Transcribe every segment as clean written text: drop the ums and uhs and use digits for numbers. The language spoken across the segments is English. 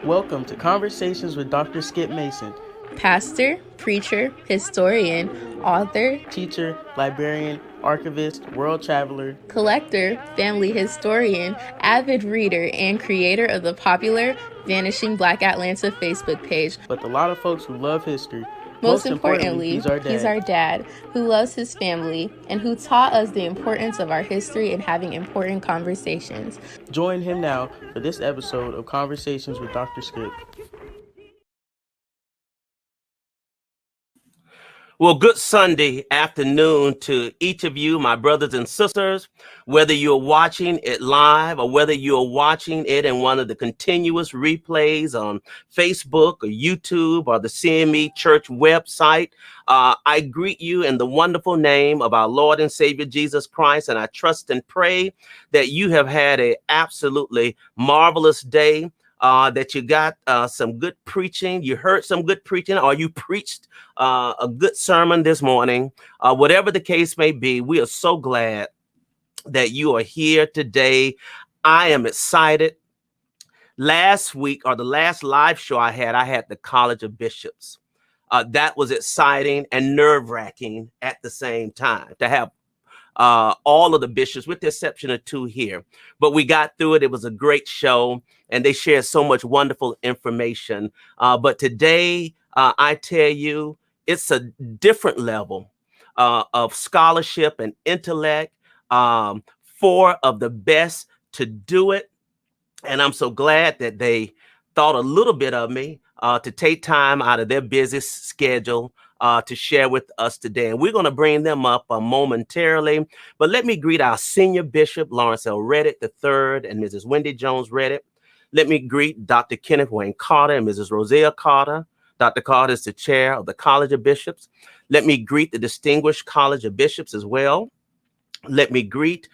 Welcome to Conversations with Dr. Skip Mason, pastor, preacher, historian, author, teacher, librarian, archivist, world traveler, collector, family historian, avid reader, and creator of the popular Vanishing Black Atlanta Facebook page. But a lot of folks who love history. Most importantly, he's our dad who loves his family and who taught us the importance of our history and having important conversations. Join him now for this episode of Conversations with Dr. Skip. Well, good Sunday afternoon to each of you, my brothers and sisters, whether you're watching it live or whether you're watching it in one of the continuous replays on Facebook or YouTube or the CME Church website. I greet you in the wonderful name of our Lord and Savior, Jesus Christ, and I trust and pray that you have had an absolutely marvelous day. That you got some good preaching, you heard some good preaching, or you preached a good sermon this morning. Whatever the case may be, we are so glad that you are here today. I am excited. Last week, or the last live show I had the College of Bishops. That was exciting and nerve-wracking at the same time to have all of the bishops, with the exception of two here. But we got through it. It was a great show, and they shared so much wonderful information. But today, I tell you, it's a different level of scholarship and intellect. Four of the best to do it. And I'm so glad that they thought a little bit of me to take time out of their busy schedule to share with us today. And we're going to bring them up momentarily. But let me greet our senior bishop, Lawrence L. Redditt III, and Mrs. Wendy Jones Redditt. Let me greet Dr. Kenneth Wayne Carter and Mrs. Rosea Carter. Dr. Carter is the chair of the College of Bishops. Let me greet the Distinguished College of Bishops as well. Let me greet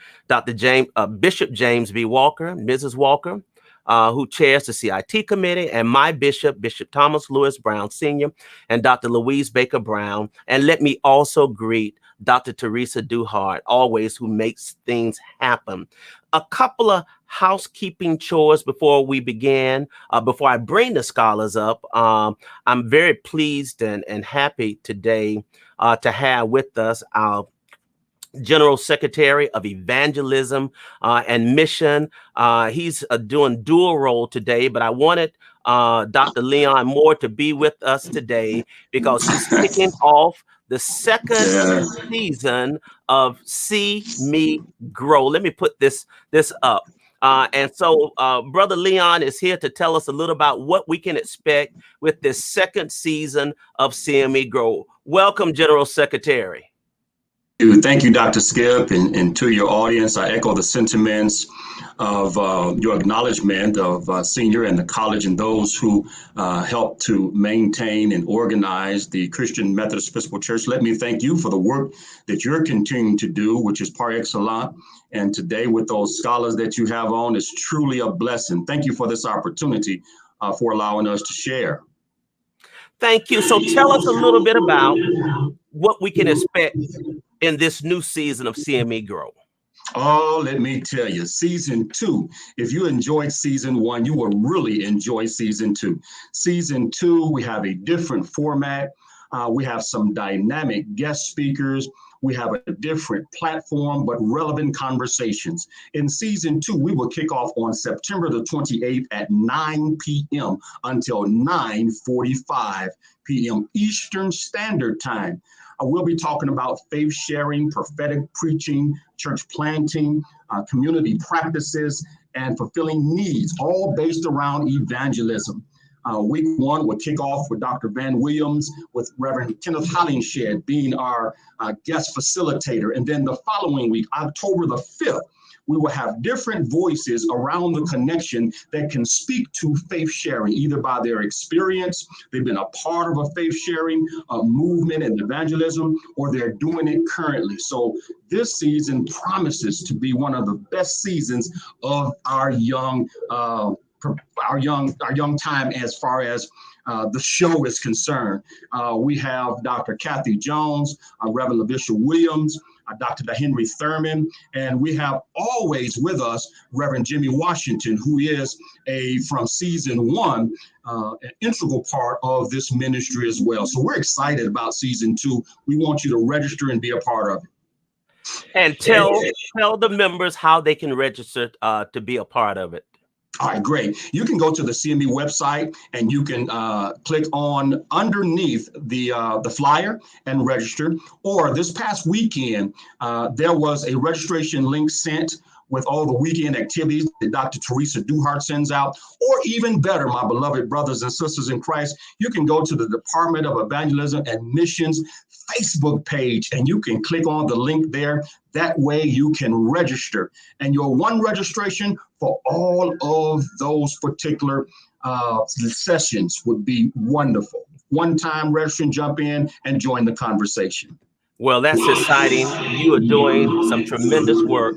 Bishop James B. Walker, Mrs. Walker, who chairs the CIT committee, and my bishop, Bishop Thomas Lewis Brown Sr., and Dr. Louise Baker Brown. And let me also greet Dr. Teresa Duhart, always, who makes things happen. A couple of housekeeping chores before we begin, before I bring the scholars up. I'm very pleased and happy today to have with us our General Secretary of Evangelism and Mission. He's doing dual role today, but I wanted Dr. Leon Moore to be with us today because he's kicking off the second season of See Me Grow. Let me put this up. And so Brother Leon is here to tell us a little about what we can expect with this second season of CME Grow. Welcome, General Secretary. Thank you, Dr. Skip, and to your audience, I echo the sentiments of your acknowledgement of senior and the college and those who help to maintain and organize the Christian Methodist Episcopal Church. Let me thank you for the work that you're continuing to do, which is par excellence. And today with those scholars that you have on is truly a blessing. Thank you for this opportunity for allowing us to share. Thank you. So tell us a little bit about what we can expect in this new season of CME Grow. Oh, let me tell you, season 2, if you enjoyed season 1, you will really enjoy season 2. Season 2, we have a different format. We have some dynamic guest speakers. We have a different platform, but relevant conversations. In season 2, we will kick off on September the 28th at 9 p.m. until 9:45 p.m. Eastern Standard Time. We'll be talking about faith sharing, prophetic preaching, church planting, community practices, and fulfilling needs, all based around evangelism. Week 1 will kick off with Dr. Van Williams, with Reverend Kenneth Hollingshed being our guest facilitator. And then the following week, October the 5th, we will have different voices around the connection that can speak to faith sharing, either by their experience, they've been a part of a faith sharing movement and evangelism, or they're doing it currently. So this season promises to be one of the best seasons of our young time, as far as the show is concerned. We have Dr. Kathy Jones, Reverend Bishop Williams, Dr. Henry Thurman, and we have always with us Reverend Jimmy Washington, who is from season 1, an integral part of this ministry as well. So we're excited about season 2. We want you to register and be a part of it. And tell the members how they can register to be a part of it. All right, great. You can go to the CME website and you can click on underneath the flyer and register. Or this past weekend, there was a registration link sent with all the weekend activities that Dr. Teresa Duhart sends out. Or even better, my beloved brothers and sisters in Christ, you can go to the Department of Evangelism and Missions Facebook page and you can click on the link there. That way you can register. And your one registration for all of those particular sessions would be wonderful. One-time registration, jump in and join the conversation. Well, that's exciting. You are doing some tremendous work.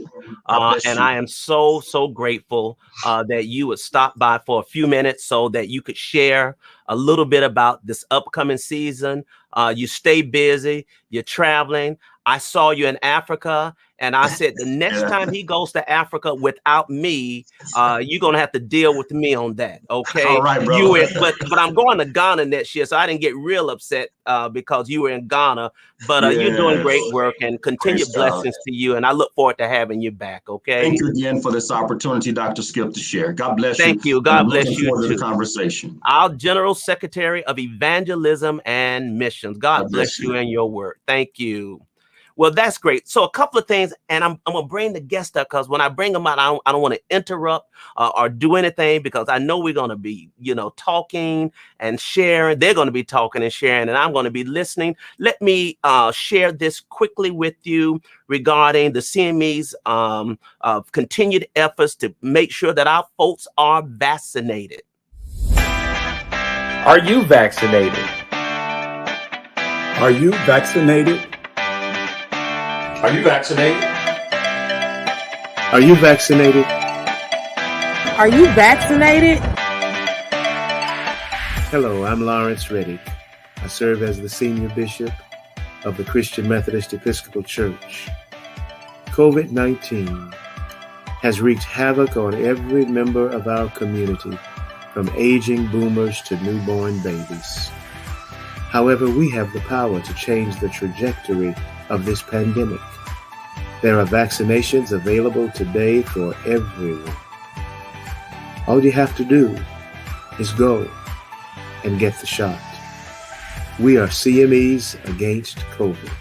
And I am so grateful that you would stop by for a few minutes so that you could share a little bit about this upcoming season. You stay busy, you're traveling. I saw you in Africa, and I said the next time he goes to Africa without me, you're gonna have to deal with me on that. Okay. All right, bro. But I'm going to Ghana next year, so I didn't get real upset because you were in Ghana. But you're doing great work, and continued blessings to you. And I look forward to having you back. Okay. Thank you again for this opportunity, Dr. Skip, to share. God bless you. Thank you. God bless you too. too. The conversation. Our General Secretary of Evangelism and Missions. God bless you and your work. Thank you. Well, that's great. So a couple of things, and I'm going to bring the guest up because when I bring them out, I don't want to interrupt or do anything because I know we're going to be, talking and sharing. They're going to be talking and sharing, and I'm going to be listening. Let me share this quickly with you regarding the CME's continued efforts to make sure that our folks are vaccinated. Are you vaccinated? Are you vaccinated? Are you vaccinated? Are you vaccinated? Are you vaccinated? Hello, I'm Lawrence Reddick. I serve as the Senior Bishop of the Christian Methodist Episcopal Church. COVID-19 has wreaked havoc on every member of our community, from aging boomers to newborn babies. However, we have the power to change the trajectory of this pandemic. There are vaccinations available today for everyone. All you have to do is go and get the shot. We are CMEs against COVID,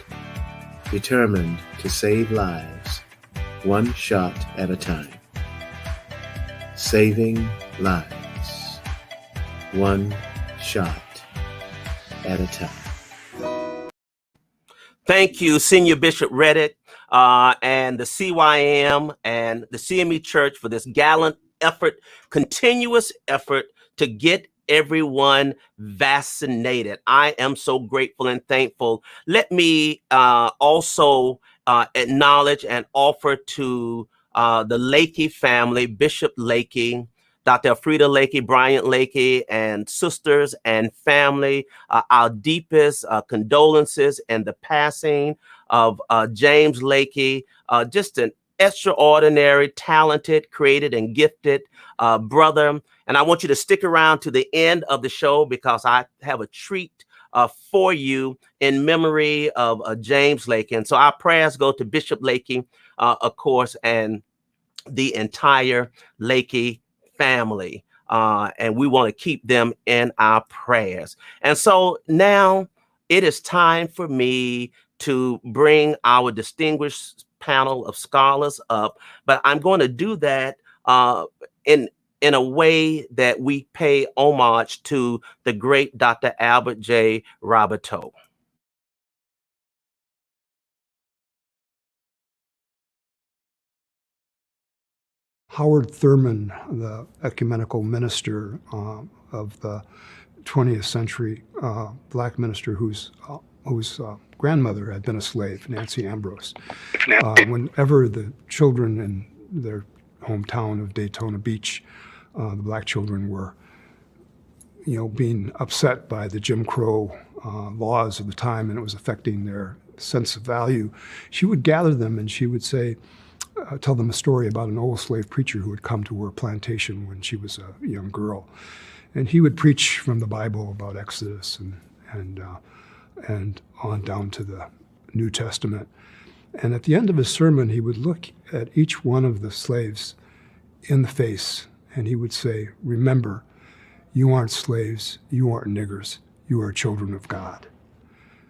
determined to save lives, one shot at a time. Saving lives, one shot at a time. Thank you, Senior Bishop Reddick, and the CYM and the CME Church for this gallant effort, continuous effort to get everyone vaccinated. I am so grateful and thankful. Let me also acknowledge and offer to the Lakey family, Bishop Lakey, Dr. Frida Lakey, Bryant Lakey, and sisters and family, our deepest condolences in the passing of James Lakey, just an extraordinary, talented, created, and gifted brother. And I want you to stick around to the end of the show because I have a treat for you in memory of James Lakey. And so our prayers go to Bishop Lakey, of course, and the entire Lakey family, and we want to keep them in our prayers. And so now it is time for me to bring our distinguished panel of scholars up, but I'm going to do that in a way that we pay homage to the great Dr. Albert J. Roberteau. Howard Thurman, the ecumenical minister of the 20th century, black minister whose grandmother had been a slave, Nancy Ambrose. Whenever the children in their hometown of Daytona Beach, the black children were being upset by the Jim Crow laws of the time, and it was affecting their sense of value, she would gather them and she would say, tell them a story about an old slave preacher who had come to her plantation when she was a young girl. And he would preach from the Bible about Exodus and on down to the New Testament. And at the end of his sermon, he would look at each one of the slaves in the face and he would say, remember, you aren't slaves, you aren't niggers, you are children of God.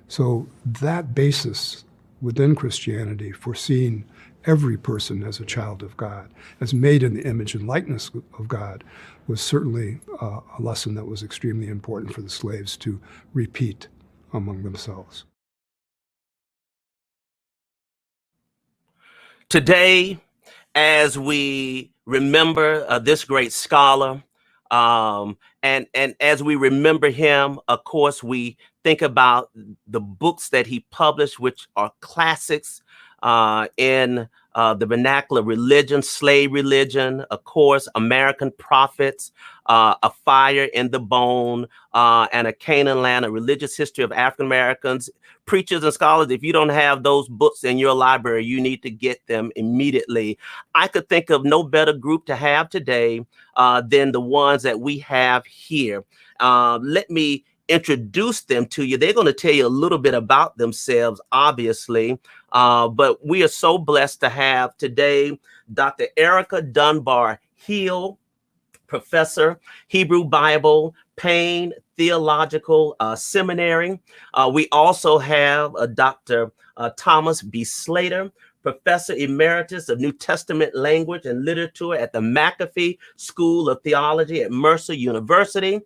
So that basis within Christianity for seeing every person as a child of God, as made in the image and likeness of God, was certainly a lesson that was extremely important for the slaves to repeat among themselves. Today, as we remember this great scholar, and as we remember him, of course, we think about the books that he published, which are classics in the vernacular religion, slave religion, of course, American Prophets, A Fire in the Bone, and A Canaan Land, A Religious History of African Americans. Preachers and scholars, if you don't have those books in your library, you need to get them immediately. I could think of no better group to have today than the ones that we have here. Let me introduce them to you. They're going to tell you a little bit about themselves, obviously, but we are so blessed to have today Dr. Erica Dunbar-Hill, Professor, Hebrew Bible, Payne Theological Seminary. We also have Dr. Thomas B.Slater, Professor Emeritus of New Testament Language and Literature at the McAfee School of Theology at Mercer University.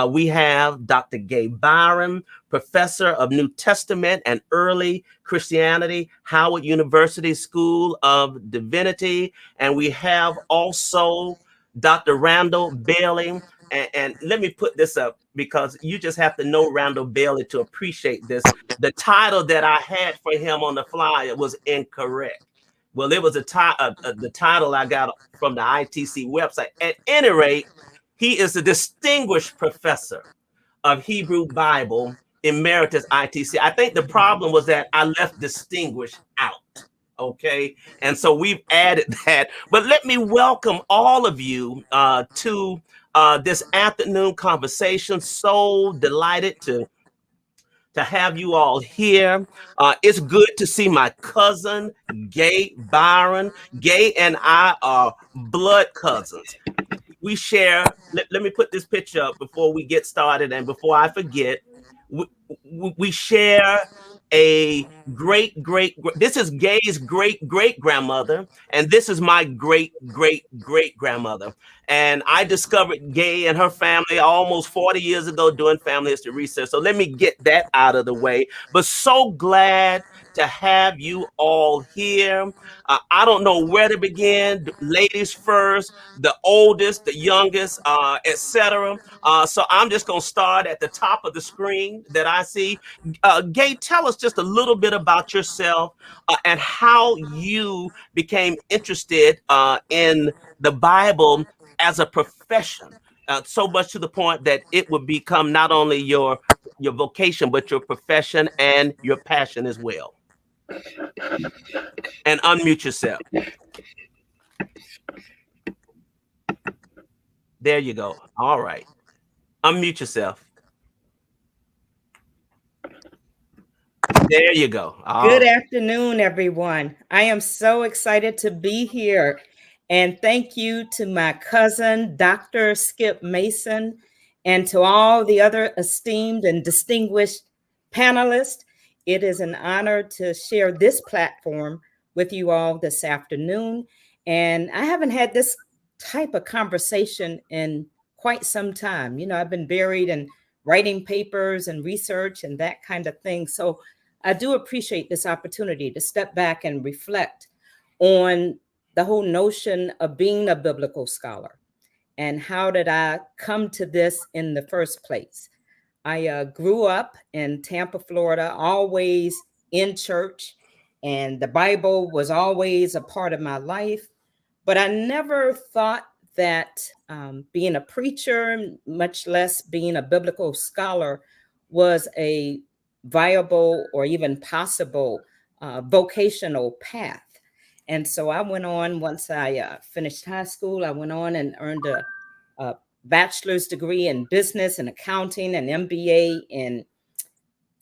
We have Dr. Byron, Professor of New Testament and Early Christianity, Howard University School of Divinity. And we have also Dr. Randall Bailey. And let me put this up because you just have to know Randall Bailey to appreciate this. The title that I had for him on the flyer was incorrect. Well, it was the title I got from the ITC website. At any rate, he is a distinguished professor of Hebrew Bible, Emeritus ITC. I think the problem was that I left distinguished out. Okay. And so we've added that. But let me welcome all of you to this afternoon conversation. So delighted to have you all here. It's good to see my cousin, Gay Byron. Gay and I are blood cousins. We share, let me put this picture up before we get started and before I forget. We share a this is Gay's great-great-grandmother, and this is my great-great-great-grandmother. And I discovered Gay and her family almost 40 years ago doing family history research. So let me get that out of the way. But so glad to have you all here. I don't know where to begin. Ladies first, the oldest, the youngest, etc. So I'm just going to start at the top of the screen that I see. Gay, tell us just a little bit about yourself and how you became interested in the Bible as a profession, so much to the point that it would become not only your vocation, but your profession and your passion as well. And unmute yourself. There you go. All right. Unmute yourself. There you go. Good afternoon, everyone. I am so excited to be here. And thank you to my cousin, Dr. Skip Mason, and to all the other esteemed and distinguished panelists. It is an honor to share this platform with you all this afternoon. And I haven't had this type of conversation in quite some time. You know, I've been buried in writing papers and research and that kind of thing. So I do appreciate this opportunity to step back and reflect on the whole notion of being a biblical scholar and how did I come to this in the first place. I grew up in Tampa, Florida, always in church, and the Bible was always a part of my life, but I never thought that being a preacher, much less being a biblical scholar, was a viable or even possible vocational path. And so I went on, once I finished high school, I went on and earned a bachelor's degree in business and accounting, and MBA in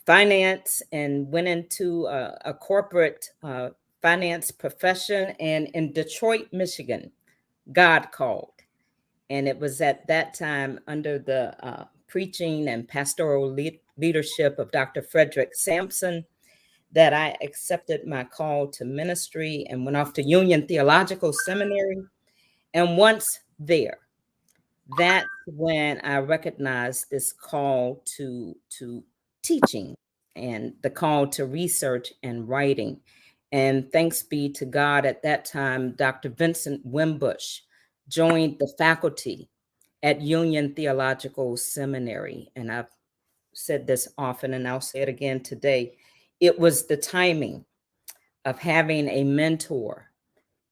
finance, and went into a corporate finance profession. And in Detroit, Michigan, God called. And it was at that time, under the preaching and pastoral leadership of Dr. Frederick Sampson, that I accepted my call to ministry and went off to Union Theological Seminary. And once there, that's when I recognized this call to teaching and the call to research and writing. And thanks be to God, at that time, Dr. Vincent Wimbush joined the faculty at Union Theological Seminary. And I've said this often, and I'll say it again today. It was the timing of having a mentor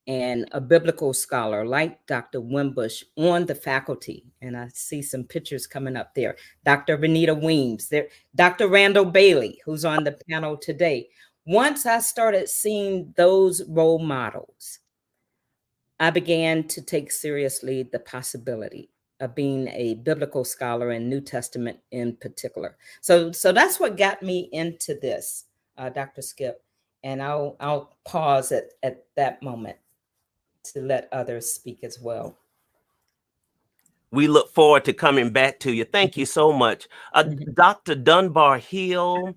and a biblical scholar like Dr. Wimbush on the faculty. And I see some pictures coming up there. Dr. Renita Weems, there, Dr. Randall Bailey, who's on the panel today. Once I started seeing those role models, I began to take seriously the possibility of being a biblical scholar and New Testament in particular. So that's what got me into this, Dr. Skip. And I'll pause at that moment to let others speak as well. We look forward to coming back to you. Thank you so much. Dr. Dunbar-Hill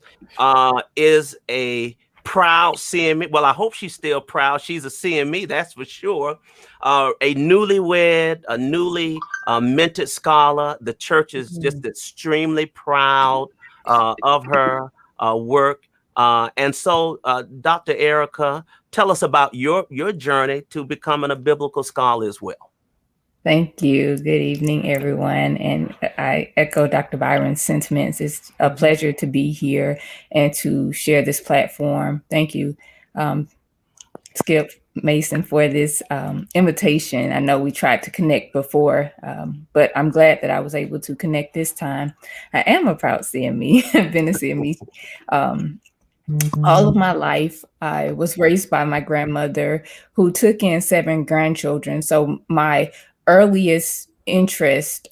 is a proud CME. Well, I hope she's still proud. She's a CME, that's for sure. A newlywed, a newly minted scholar. The church is just extremely proud of her work. And so, Dr. Erica, tell us about your journey to becoming a biblical scholar as well. Thank you. Good evening, everyone. And I echo Dr. Byron's sentiments. It's a pleasure to be here and to share this platform. Thank you, Skip Mason, for this invitation. I know we tried to connect before, but I'm glad that I was able to connect this time. I am a proud CME. I've been a CME all of my life. I was raised by my grandmother, who took in 7 grandchildren. So my earliest interest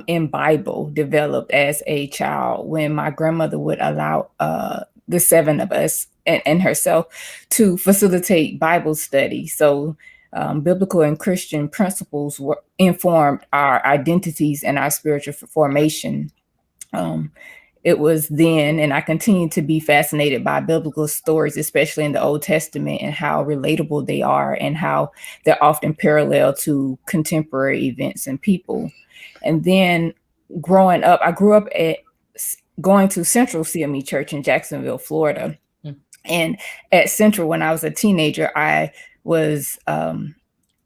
in Bible developed as a child when my grandmother would allow the 7 of us and herself to facilitate Bible study. So biblical and Christian principles informed our identities and our spiritual formation. It was then, and I continue to be fascinated by biblical stories, especially in the Old Testament, and how relatable they are and how they're often parallel to contemporary events and people. And then growing up, I grew up going to Central CME Church in Jacksonville, Florida. And at Central, when I was a teenager, I was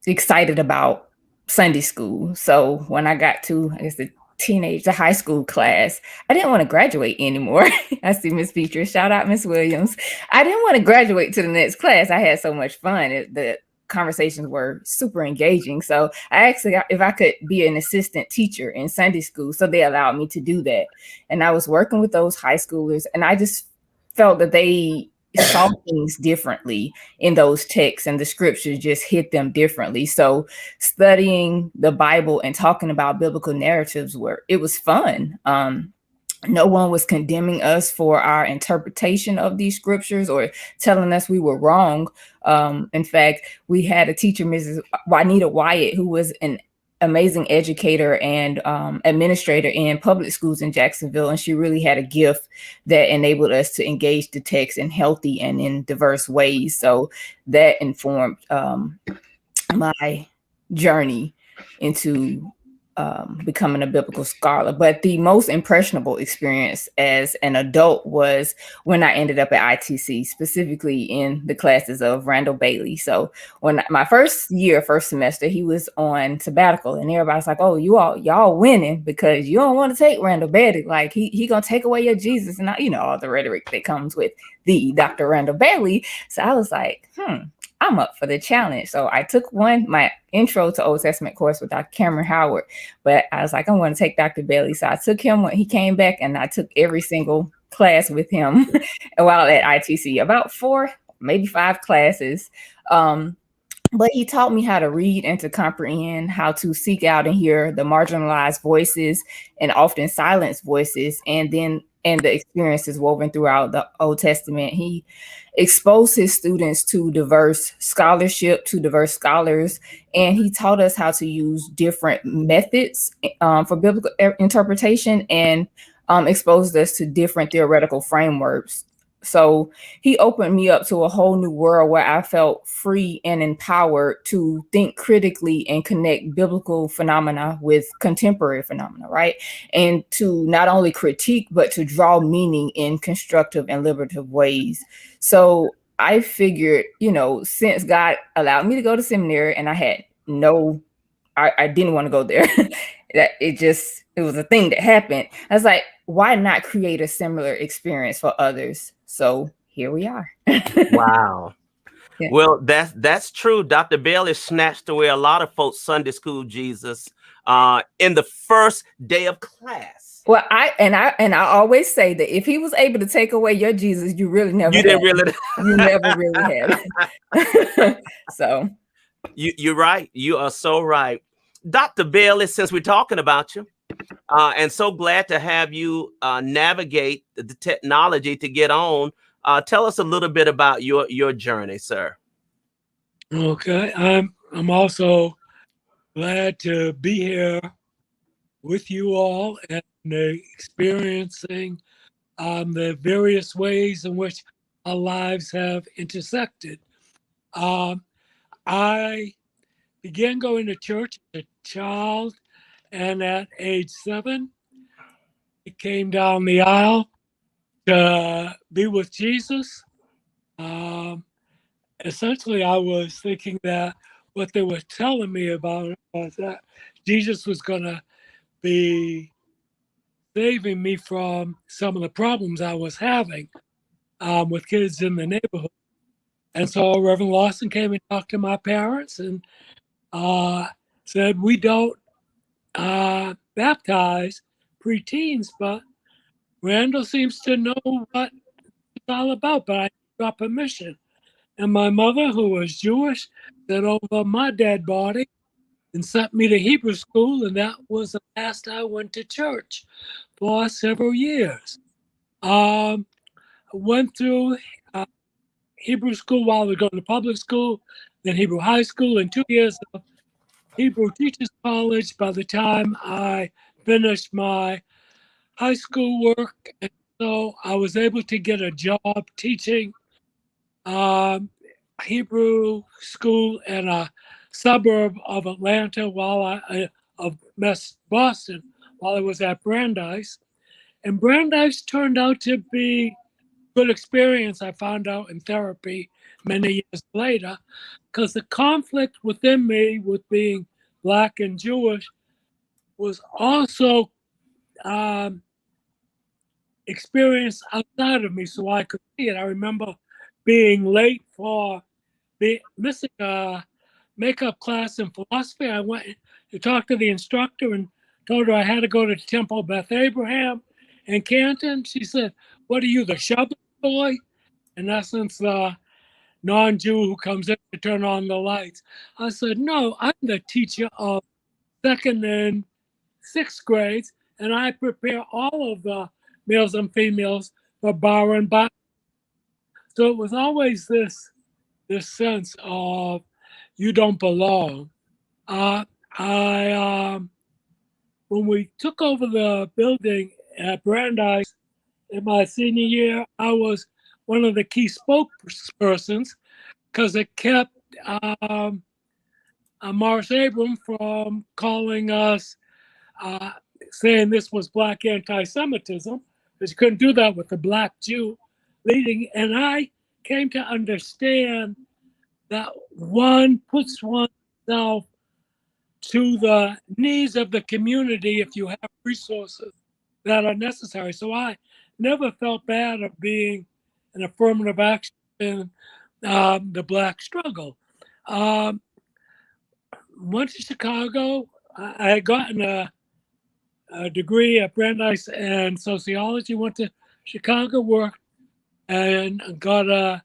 excited about Sunday school. So when I got to, I guess, the high school class, I didn't want to graduate anymore. I see Miss Beatrice, shout out Miss Williams. I didn't want to graduate to the next class. I had so much fun. The conversations were super engaging. So I asked if I could be an assistant teacher in Sunday school. So they allowed me to do that. And I was working with those high schoolers, and I just felt that they saw things differently in those texts, and the scriptures just hit them differently. So studying the Bible and talking about biblical narratives, it was fun. No one was condemning us for our interpretation of these scriptures or telling us we were wrong. In fact, we had a teacher, Mrs. Juanita Wyatt, who was an amazing educator and administrator in public schools in Jacksonville. And she really had a gift that enabled us to engage the text in healthy and in diverse ways. So that informed my journey into becoming a biblical scholar. But the most impressionable experience as an adult was when I ended up at ITC, specifically in the classes of Randall Bailey. So when my first semester, he was on sabbatical, and everybody's like, "Oh, y'all winning because you don't want to take Randall Bailey. Like he gonna take away your Jesus," and all the rhetoric that comes with the Dr. Randall Bailey. So I was like, I'm up for the challenge. So I took my intro to Old Testament course with Dr. Cameron Howard, but I was like, I'm going to take Dr. Bailey. So I took him when he came back, and I took every single class with him while at ITC, about 4, maybe 5 classes. But he taught me how to read and to comprehend, how to seek out and hear the marginalized voices and often silenced voices, and the experiences woven throughout the Old Testament. He exposed his students to diverse scholarship, to diverse scholars, and he taught us how to use different methods for biblical interpretation, and exposed us to different theoretical frameworks. So he opened me up to a whole new world where I felt free and empowered to think critically and connect biblical phenomena with contemporary phenomena, right? And to not only critique, but to draw meaning in constructive and liberative ways. So I figured, since God allowed me to go to seminary, and I had I didn't want to go there. That it was a thing that happened. I was like, why not create a similar experience for others? So here we are. Wow. Yeah. Well, that's true. Dr. Bailey snatched away a lot of folks' Sunday school Jesus in the first day of class. Well, I always say that if he was able to take away your Jesus, you really never you never really had. So you're right. You are so right. Dr. Bailey, since we're talking about you, and so glad to have you navigate the technology to get on. Tell us a little bit about your journey, sir. Okay, I'm also glad to be here with you all and experiencing the various ways in which our lives have intersected. I began going to church as a child, and at age 7, I came down the aisle to be with Jesus. Essentially, I was thinking that what they were telling me about was that Jesus was going to be saving me from some of the problems I was having with kids in the neighborhood. And so Reverend Lawson came and talked to my parents and said, we don't baptize preteens, but Randall seems to know what it's all about, but I got permission. And my mother, who was Jewish, said over my dead body and sent me to Hebrew school, and that was the last I went to church for several years. Went through Hebrew school while I was going to public school, then Hebrew high school, and 2 years of Hebrew Teachers College by the time I finished my high school work. And so I was able to get a job teaching Hebrew school in a suburb of Atlanta of Boston while I was at Brandeis. And Brandeis turned out to be a good experience, I found out in therapy many years later, because the conflict within me with being Black and Jewish was also experienced outside of me, so I could see it. I remember being late for missing a makeup class in philosophy. I went to talk to the instructor and told her I had to go to Temple Beth Abraham in Canton. She said, "What are you, the shovel boy?" In essence, the non-Jew who comes in to turn on the lights. I said, "No, I'm the teacher of 2nd and 6th grades, and I prepare all of the males and females for Byron." So it was always this sense of you don't belong. When we took over the building at Brandeis in my senior year, I was one of the key spokespersons because it kept Morris Abram from calling us, saying this was Black anti-Semitism, because you couldn't do that with the Black Jew leading. And I came to understand that one puts oneself to the needs of the community if you have resources that are necessary. So I never felt bad of being an affirmative action the Black struggle. Went to Chicago. I had gotten a degree at Brandeis in sociology. Went to Chicago, worked, and got a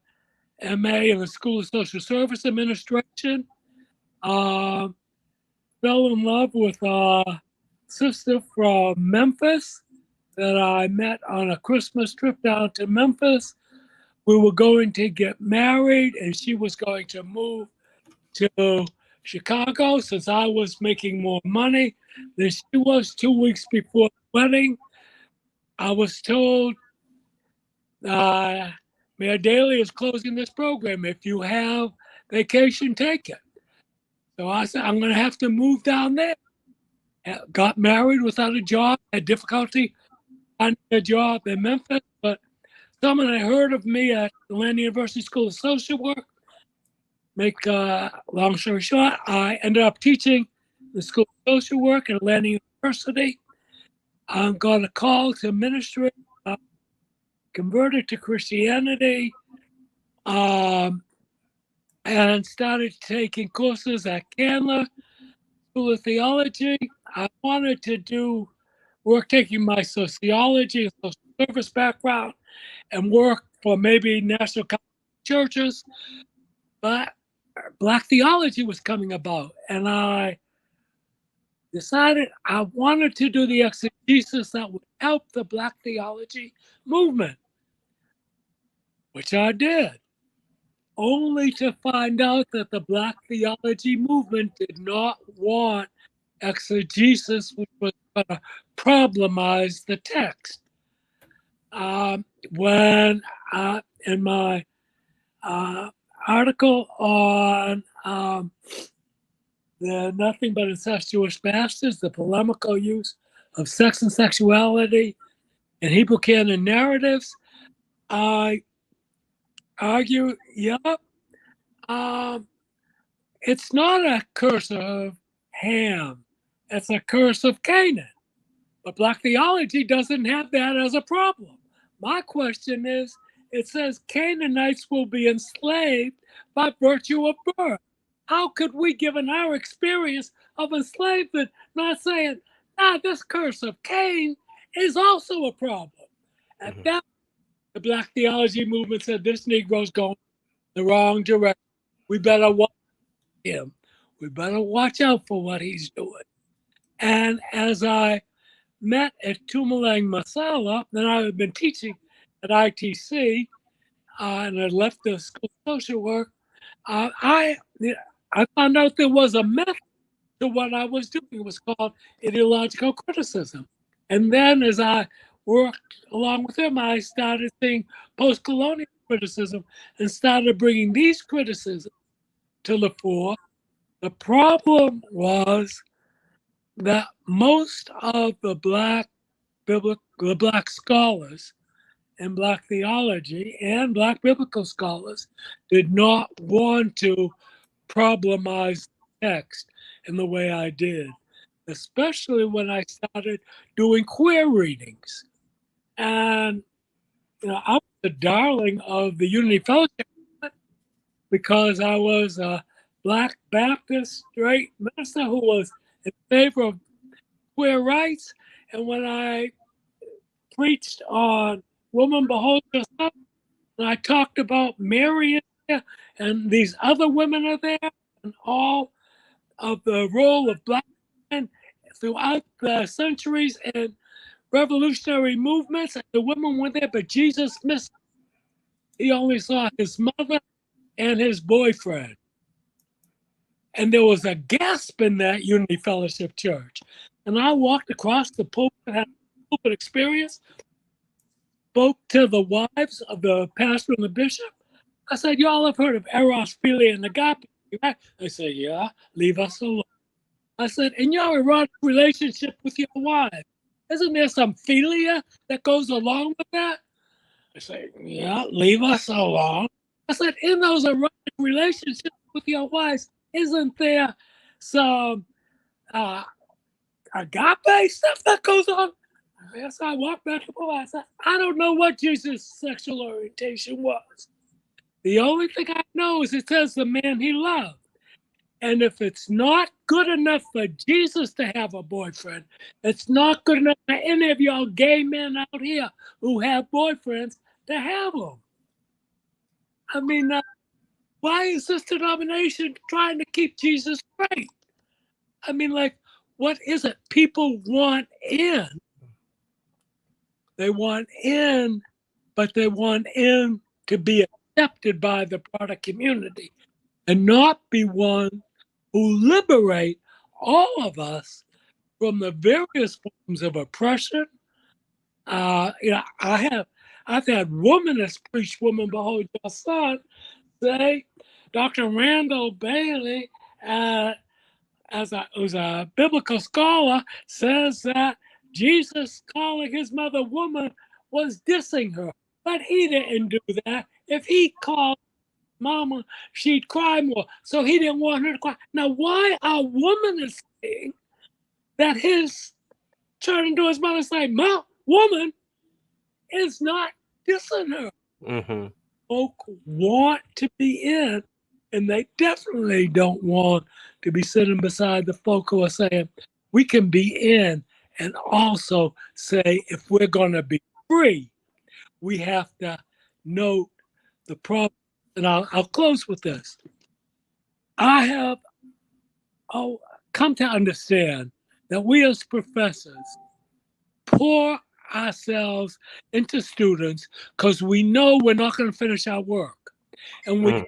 MA in the School of Social Service Administration. Fell in love with a sister from Memphis that I met on a Christmas trip down to Memphis. We were going to get married, and she was going to move to Chicago since I was making more money than she was. 2 weeks before the wedding, I was told, Mayor Daley is closing this program. If you have vacation, take it. So I said, I'm going to have to move down there. Got married without a job, had difficulty finding a job in Memphis, but someone had heard of me at the Atlanta University School of Social Work. Make long story short, I ended up teaching the School of Social Work at Atlanta University. I got a call to ministry, converted to Christianity, and started taking courses at Candler School of Theology. I wanted to do work taking my sociology and social service background and work for maybe national churches, but Black theology was coming about, and I decided I wanted to do the exegesis that would help the Black theology movement, which I did, only to find out that the Black theology movement did not want exegesis, which was going to problemize the text. When in my article on the Nothing But Incestuous Bastards, the polemical use of sex and sexuality in Hebrew canon narratives, I argue, it's not a curse of Ham, it's a curse of Canaan. But Black theology doesn't have that as a problem. My question is, it says Canaanites will be enslaved by virtue of birth. How could we, given our experience of enslavement, not saying, this curse of Cain is also a problem? At that, the Black theology movement said, this Negro's going the wrong direction. We better watch him. We better watch out for what he's doing. And as I met at Tumalang Masala, then I had been teaching at ITC, and I left the School of Social Work. I found out there was a method to what I was doing. It was called ideological criticism. And then as I worked along with him, I started seeing post-colonial criticism and started bringing these criticisms to the fore. The problem was that most of the Black scholars in Black theology and Black biblical scholars did not want to problemize the text in the way I did, especially when I started doing queer readings. And I was the darling of the Unity Fellowship because I was a Black Baptist straight minister who was in favor of queer rights. And when I preached on Woman Behold Yourself, and I talked about Mary and these other women are there, and all of the role of Black men throughout the centuries and revolutionary movements, and the women were there, but Jesus missed. He only saw his mother and his boyfriend. And there was a gasp in that Unity Fellowship Church. And I walked across the pulpit, had a pulpit experience, spoke to the wives of the pastor and the bishop. I said, y'all have heard of Eros, Philia, and Agape, right? They said, yeah, leave us alone. I said, in your erotic relationship with your wife, isn't there some philia that goes along with that? I said, yeah, leave us alone. I said, in those erotic relationships with your wives, isn't there some agape stuff that goes on? Yes, I walked back to the I said, I don't know what Jesus' sexual orientation was. The only thing I know is it says the man he loved. And if it's not good enough for Jesus to have a boyfriend, it's not good enough for any of y'all gay men out here who have boyfriends to have them. I mean, why is this denomination trying to keep Jesus straight? I mean, like, what is it? People want in. They want in, but they want in to be accepted by the product community and not be one who liberate all of us from the various forms of oppression. I've had womanists preach "Woman, behold your son." Say, Dr. Randall Bailey, who's a biblical scholar, says that Jesus calling his mother woman was dissing her, but he didn't do that. If he called Mama, she'd cry more, so he didn't want her to cry. Now, why are women saying that his turning to his mother saying, "Ma, woman," is not dissing her? Mm-hmm. Folk want to be in, and they definitely don't want to be sitting beside the folk who are saying, we can be in, and also say, if we're going to be free, we have to note the problem. And I'll close with this. I have come to understand that we as professors pour ourselves into students because we know we're not going to finish our work, and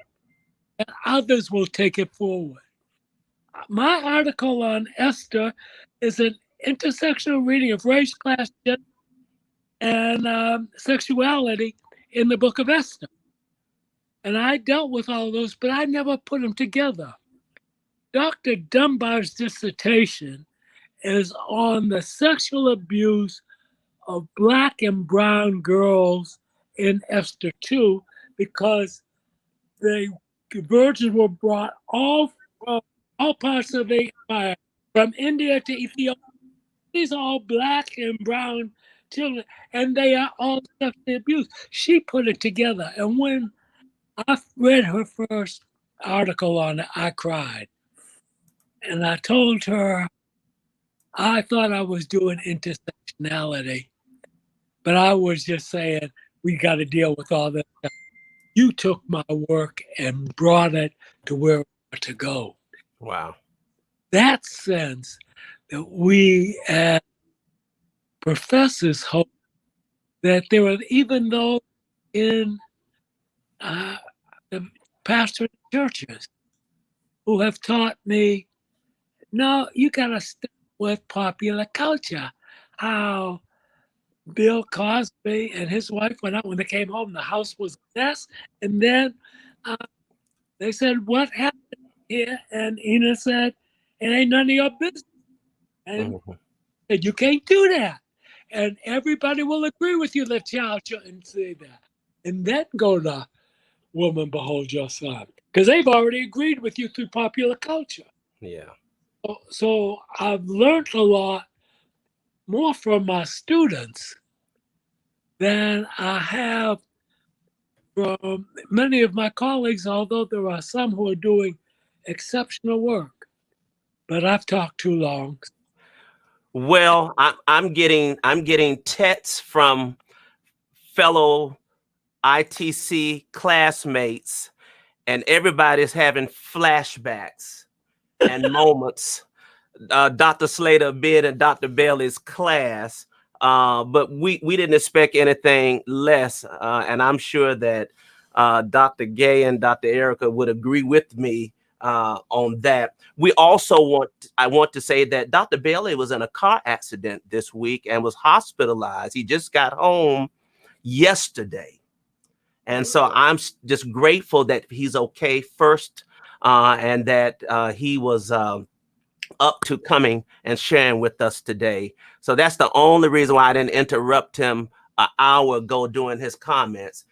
and others will take it forward. My article on Esther is an intersectional reading of race, class, gender, and sexuality in the book of Esther. And I dealt with all of those, but I never put them together. Dr. Dunbar's dissertation is on the sexual abuse of Black and brown girls in Esther 2, because the virgins were brought all from all parts of the empire, from India to Ethiopia. These are all Black and brown children, and they are all sexually abused. She put it together, and when I read her first article on it, I cried. And I told her I thought I was doing intersectionality, but I was just saying, we got to deal with all this stuff. You took my work and brought it to where we want to go. Wow. That sense that we as professors hope that there are, even though in the pastor churches who have taught me, no, you got to stick with popular culture. How Bill Cosby and his wife went out when they came home, the house was a mess. And then they said, what happened here? And Ina said, it ain't none of your business. And said, you can't do that. And everybody will agree with you that child shouldn't say that. And then go to Woman, behold your son. Because they've already agreed with you through popular culture. Yeah. So I've learned a lot more from my students than I have from many of my colleagues, although there are some who are doing exceptional work. But I've talked too long. Well, I'm getting texts from fellow ITC classmates, and everybody's having flashbacks and moments. Dr. Slater being in Dr. Bailey's class, but we didn't expect anything less, and I'm sure that Dr. Gay and Dr. Erica would agree with me on that. We also I want to say that Dr. Bailey was in a car accident this week and was hospitalized. He just got home yesterday. And so I'm just grateful that he's okay first, and that he was up to coming and sharing with us today. So that's the only reason why I didn't interrupt him an hour ago doing his comments,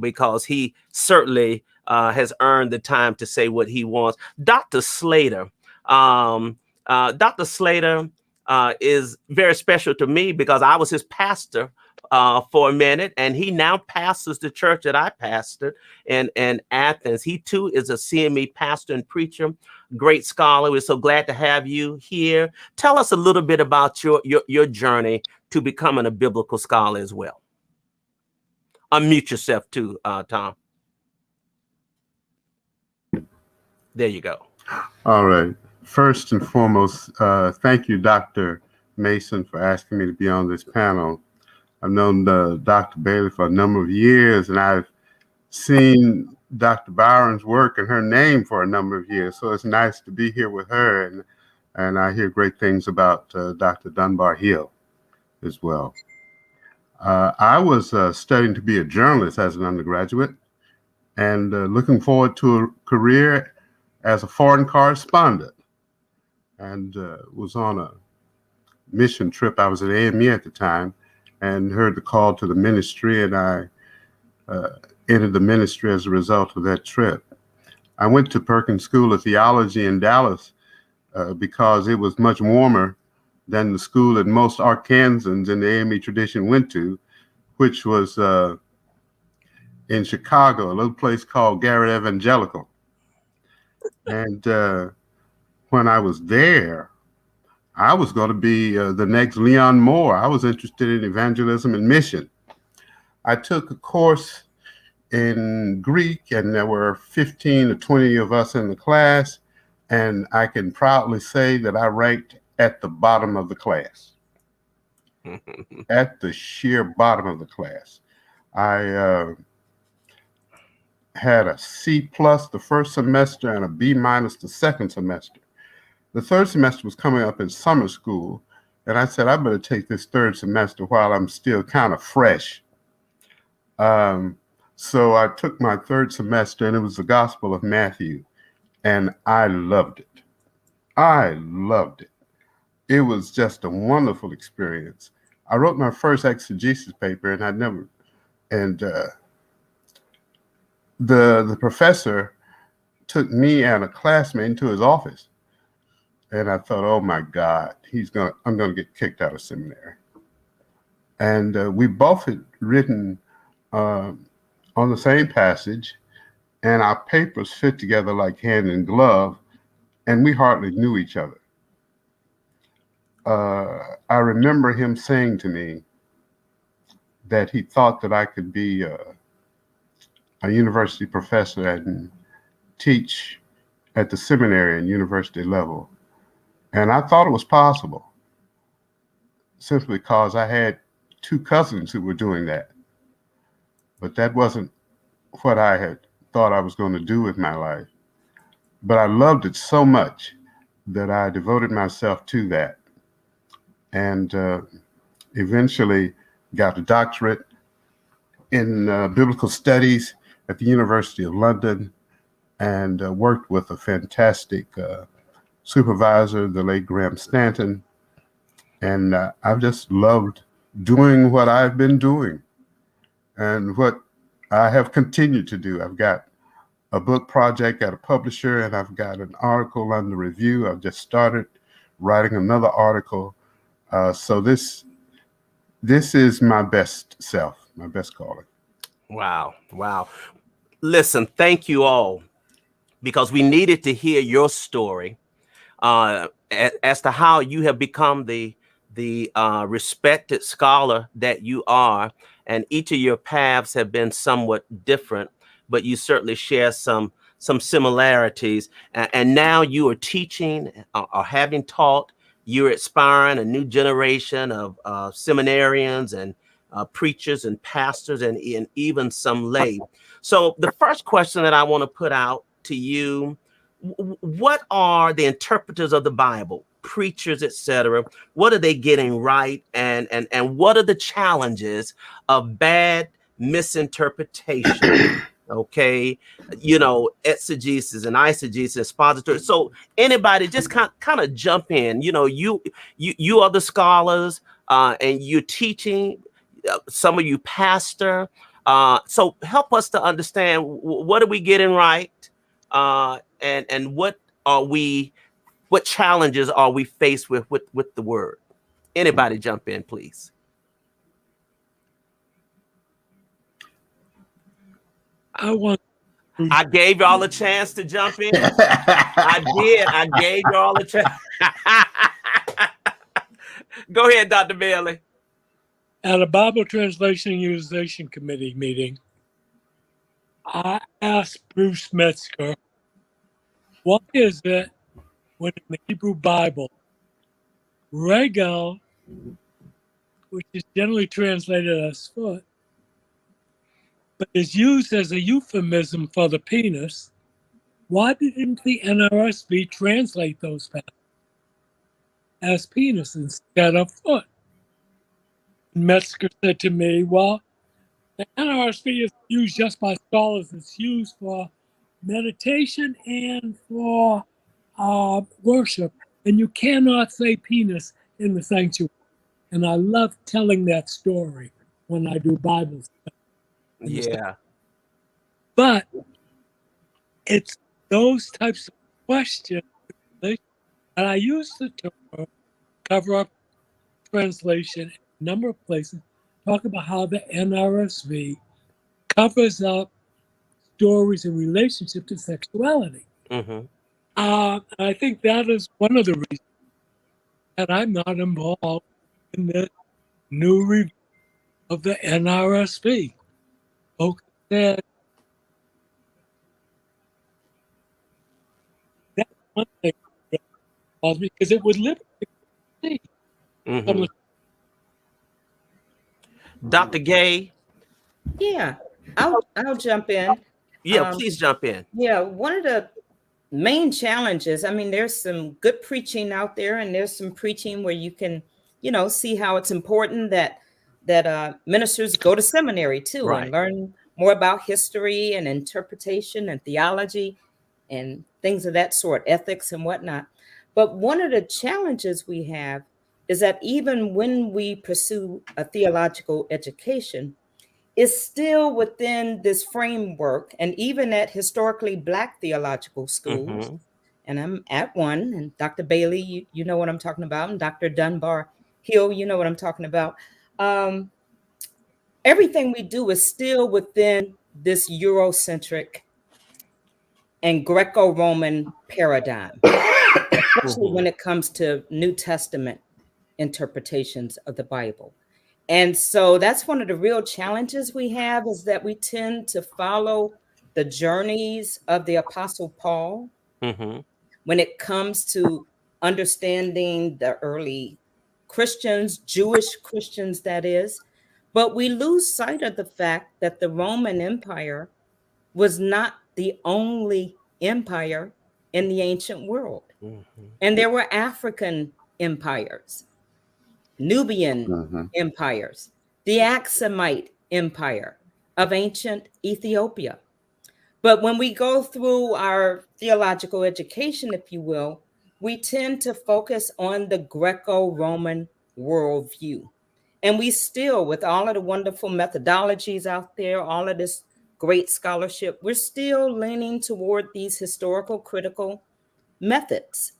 because he certainly has earned the time to say what he wants. Dr. Slater, Dr. Slater is very special to me because I was his pastor for a minute, and he now pastors the church that I pastored in Athens. He too is a CME pastor and preacher, great scholar. We're so glad to have you here. Tell us a little bit about your journey to becoming a biblical scholar as well. Unmute yourself too, Tom. There you go. All right. First and foremost, thank you, Dr. Mason, for asking me to be on this panel. I've known Dr. Bailey for a number of years, and I've seen Dr. Byron's work and her name for a number of years. So it's nice to be here with her, and I hear great things about Dr. Dunbar-Hill as well. I was studying to be a journalist as an undergraduate and looking forward to a career as a foreign correspondent, and was on a mission trip. I was at AME at the time and heard the call to the ministry, and I entered the ministry as a result of that trip. I went to Perkins School of Theology in Dallas because it was much warmer than the school that most Arkansans in the AME tradition went to, which was in Chicago, a little place called Garrett Evangelical. And when I was there, I was going to be the next Leon Moore. I was interested in evangelism and mission. I took a course in Greek, and there were 15 to 20 of us in the class, and I can proudly say that I ranked at the bottom of the class, at the sheer bottom of the class. I had a C+ the first semester and a B- the second semester. The third semester was coming up in summer school, and I said, I better take this third semester while I'm still kind of fresh. So I took my third semester, and it was the Gospel of Matthew, and I loved it. I loved it. It was just a wonderful experience. I wrote my first exegesis paper, and the professor took me and a classmate into his office. And I thought, oh my God, I'm going to get kicked out of seminary. And we both had written on the same passage, and our papers fit together like hand in glove, and we hardly knew each other. I remember him saying to me that he thought that I could be a university professor and teach at the seminary and university level. And I thought it was possible, simply because I had two cousins who were doing that. But that wasn't what I had thought I was going to do with my life. But I loved it so much that I devoted myself to that, and eventually got a doctorate in biblical studies at the University of London, and worked with a fantastic supervisor, the late Graham Stanton. And I've just loved doing what I've been doing and what I have continued to do. I've got a book project at a publisher, and I've got an article under review. I've just started writing another article. So this is my best self, my best calling. Wow. Wow. Listen, thank you all, because we needed to hear your story as to how you have become the respected scholar that you are. And each of your paths have been somewhat different, but you certainly share some similarities. And now you are teaching or having taught. You're inspiring a new generation of seminarians and preachers and pastors and even some lay. So the first question that I want to put out to you, what are the interpreters of the Bible, preachers, etc.? What are they getting right? And what are the challenges of bad misinterpretation? Okay, exegesis and eisegesis, expository. So anybody just kind of jump in. You are the scholars, and you're teaching. Some of you pastor. So help us to understand, what are we getting right, and what challenges are we faced with the word? Anybody jump in, please. I want. I gave y'all a chance to jump in. I did. I gave y'all a chance. Go ahead, Dr. Bailey. At a Bible Translation Utilization Committee meeting, I asked Bruce Metzger, what is it when in the Hebrew Bible, regel, which is generally translated as foot, but is used as a euphemism for the penis, why didn't the NRSV translate those passages as penis instead of foot? Metzger said to me, well, the NRSV is used just by scholars. It's used for meditation and for worship. And you cannot say penis in the sanctuary. And I love telling that story when I do Bible study. Yeah. But it's those types of questions that I use the term cover up translation in a number of places, talk about how the NRSV covers up stories in relationship to sexuality. Mm-hmm. I think that is one of the reasons that I'm not involved in this new review of the NRSV. Folks said that's one thing that bothers me because it would liberate. Mm-hmm. Dr. Gay. Yeah, I'll jump in. Yeah, please jump in. Yeah, one of the main challenges, I mean, there's some good preaching out there, and there's some preaching where you can, see how it's important that ministers go to seminary too, Right. and learn more about history and interpretation and theology and things of that sort, ethics and whatnot. But one of the challenges we have is that even when we pursue a theological education, it's still within this framework, and even at historically Black theological schools, and I'm at one, and Dr. Bailey, you know what I'm talking about, and Dr. Dunbar-Hill, you know what I'm talking about. Everything we do is still within this Eurocentric and Greco-Roman paradigm, especially when it comes to New Testament interpretations of the Bible. And so that's one of the real challenges we have, is that we tend to follow the journeys of the Apostle Paul when it comes to understanding the early Christians, Jewish Christians, that is. But we lose sight of the fact that the Roman Empire was not the only empire in the ancient world. And there were African empires, Nubian empires, the Aksumite Empire of ancient Ethiopia. But when we go through our theological education, if you will, we tend to focus on the Greco-Roman worldview. And we still, with all of the wonderful methodologies out there, all of this great scholarship, we're still leaning toward these historical critical methods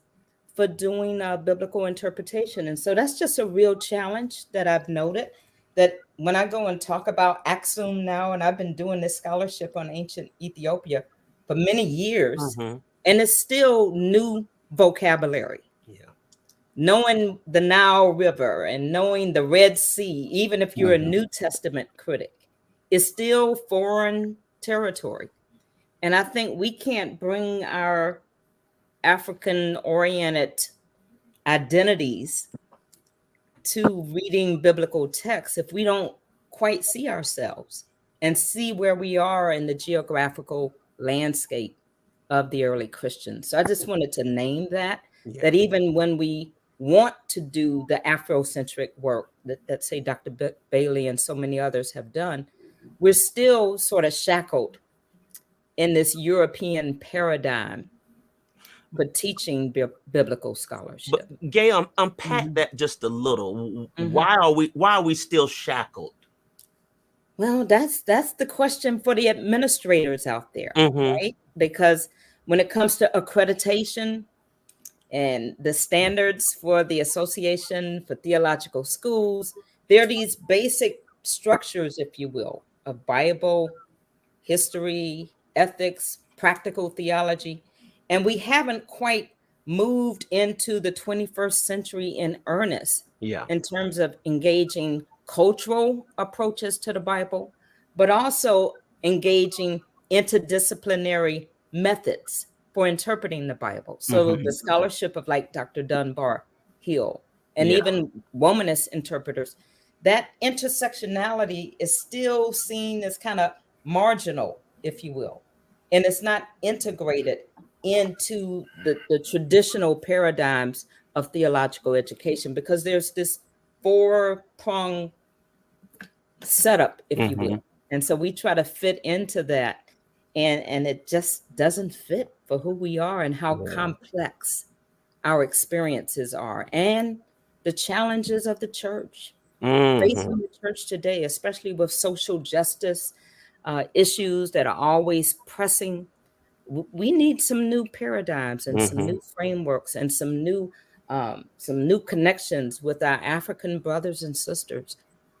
for doing biblical interpretation. And so that's just a real challenge that I've noted, that when I go and talk about Aksum now, and I've been doing this scholarship on ancient Ethiopia for many years, and it's still new vocabulary. Knowing the Nile River and knowing the Red Sea, even if you're a New Testament critic, is still foreign territory. And I think we can't bring our African-oriented identities to reading biblical texts if we don't quite see ourselves and see where we are in the geographical landscape of the early Christians. So I just wanted to name that even when we want to do the Afrocentric work that say Dr. Bailey and so many others have done, we're still sort of shackled in this European paradigm for teaching biblical scholarship. But Gay, unpack that just a little. Why are we still shackled? Well, that's the question for the administrators out there, right? Because when it comes to accreditation and the standards for the Association for Theological Schools, there are these basic structures, if you will, of Bible, history, ethics, practical theology, and we haven't quite moved into the 21st century in earnest in terms of engaging cultural approaches to the Bible, but also engaging interdisciplinary methods for interpreting the Bible. So the scholarship of like Dr. Dunbar-Hill and even womanist interpreters, that intersectionality is still seen as kind of marginal, if you will, and it's not integrated into the traditional paradigms of theological education, because there's this four-prong setup, if you will. And so we try to fit into that, and it just doesn't fit for who we are and how complex our experiences are, and the challenges of the church, facing the church today, especially with social justice issues that are always pressing. We need some new paradigms and some new frameworks and some new connections with our African brothers and sisters.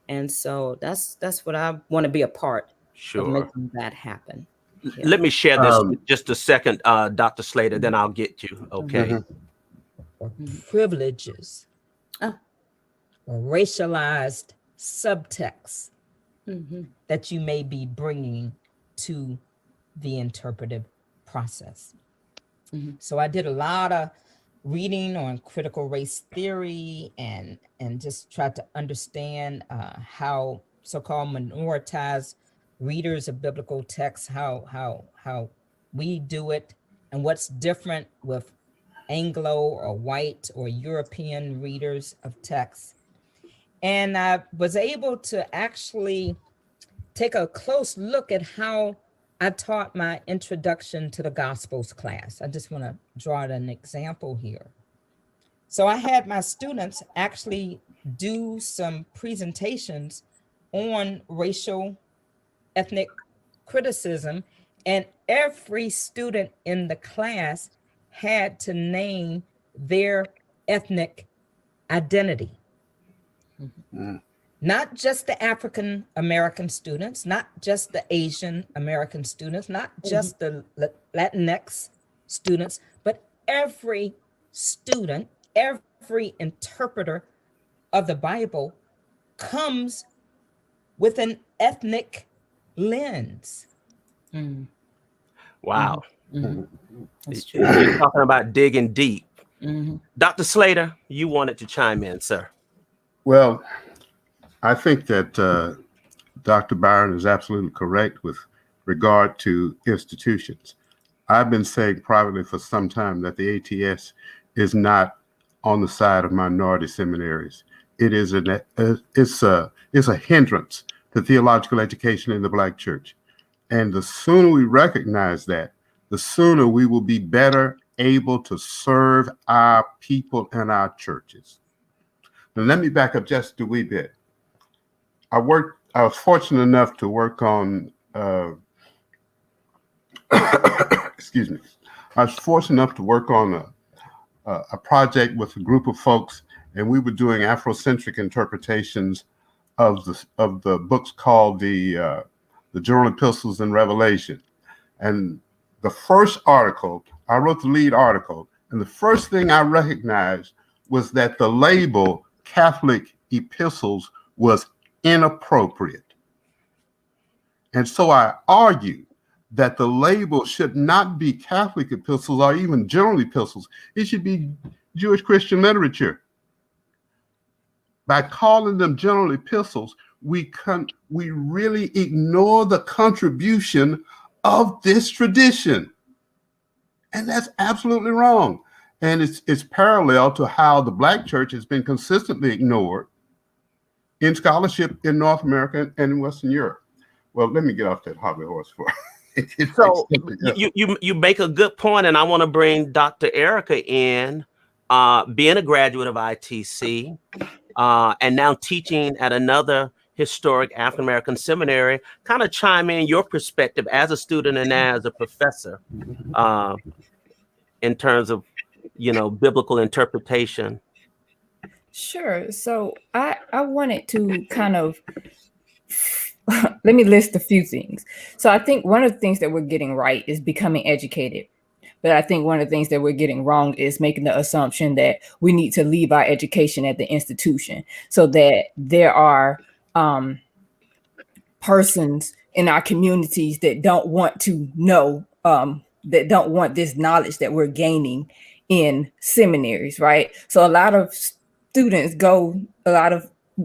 And so that's what I want to be a part of making that happen. Let me share this just a second, Dr. Slater, then I'll get you. Okay. Privileges or racialized subtext that you may be bringing to the interpretive process. So I did a lot of reading on critical race theory and just tried to understand how so-called minoritized readers of biblical texts, how we do it, and what's different with Anglo or white or European readers of texts. And I was able to actually take a close look at how I taught my introduction to the Gospels class. I just want to draw an example here. So I had my students actually do some presentations on racial ethnic criticism, and every student in the class had to name their ethnic identity. Not just the African American students, not just the Asian American students, not just the Latinx students, but every student, every interpreter of the Bible comes with an ethnic lens. Wow. You're talking about digging deep. Dr. Slater, you wanted to chime in, sir. Well, I think that Dr. Byron is absolutely correct with regard to institutions. I've been saying privately for some time that the ATS is not on the side of minority seminaries. It is it's a hindrance to theological education in the Black church. And the sooner we recognize that, the sooner we will be better able to serve our people and our churches. Now, let me back up just a wee bit. I was fortunate enough to work on, excuse me. I was fortunate enough to work on a project with a group of folks, and we were doing Afrocentric interpretations of the books called the Journal Epistles and Revelation. And the first article, I wrote the lead article, and the first thing I recognized was that the label Catholic epistles was inappropriate. And so I argued that the label should not be Catholic epistles or even general epistles. It should be Jewish Christian literature. By calling them general epistles, we really ignore the contribution of this tradition. And that's absolutely wrong. And it's parallel to how the Black church has been consistently ignored in scholarship in North America and in Western Europe. Well, let me get off that hobby horse for So you make a good point, and I want to bring Dr. Erica in, being a graduate of ITC, and now teaching at another historic African American seminary. Kind of chime in your perspective as a student and as a professor, in terms of, biblical interpretation. Sure. So I wanted to kind of let me list a few things. So I think one of the things that we're getting right is becoming educated. But I think one of the things that we're getting wrong is making the assumption that we need to leave our education at the institution, so that there are persons in our communities that don't want to know, that don't want this knowledge that we're gaining in seminaries, right? So a lot of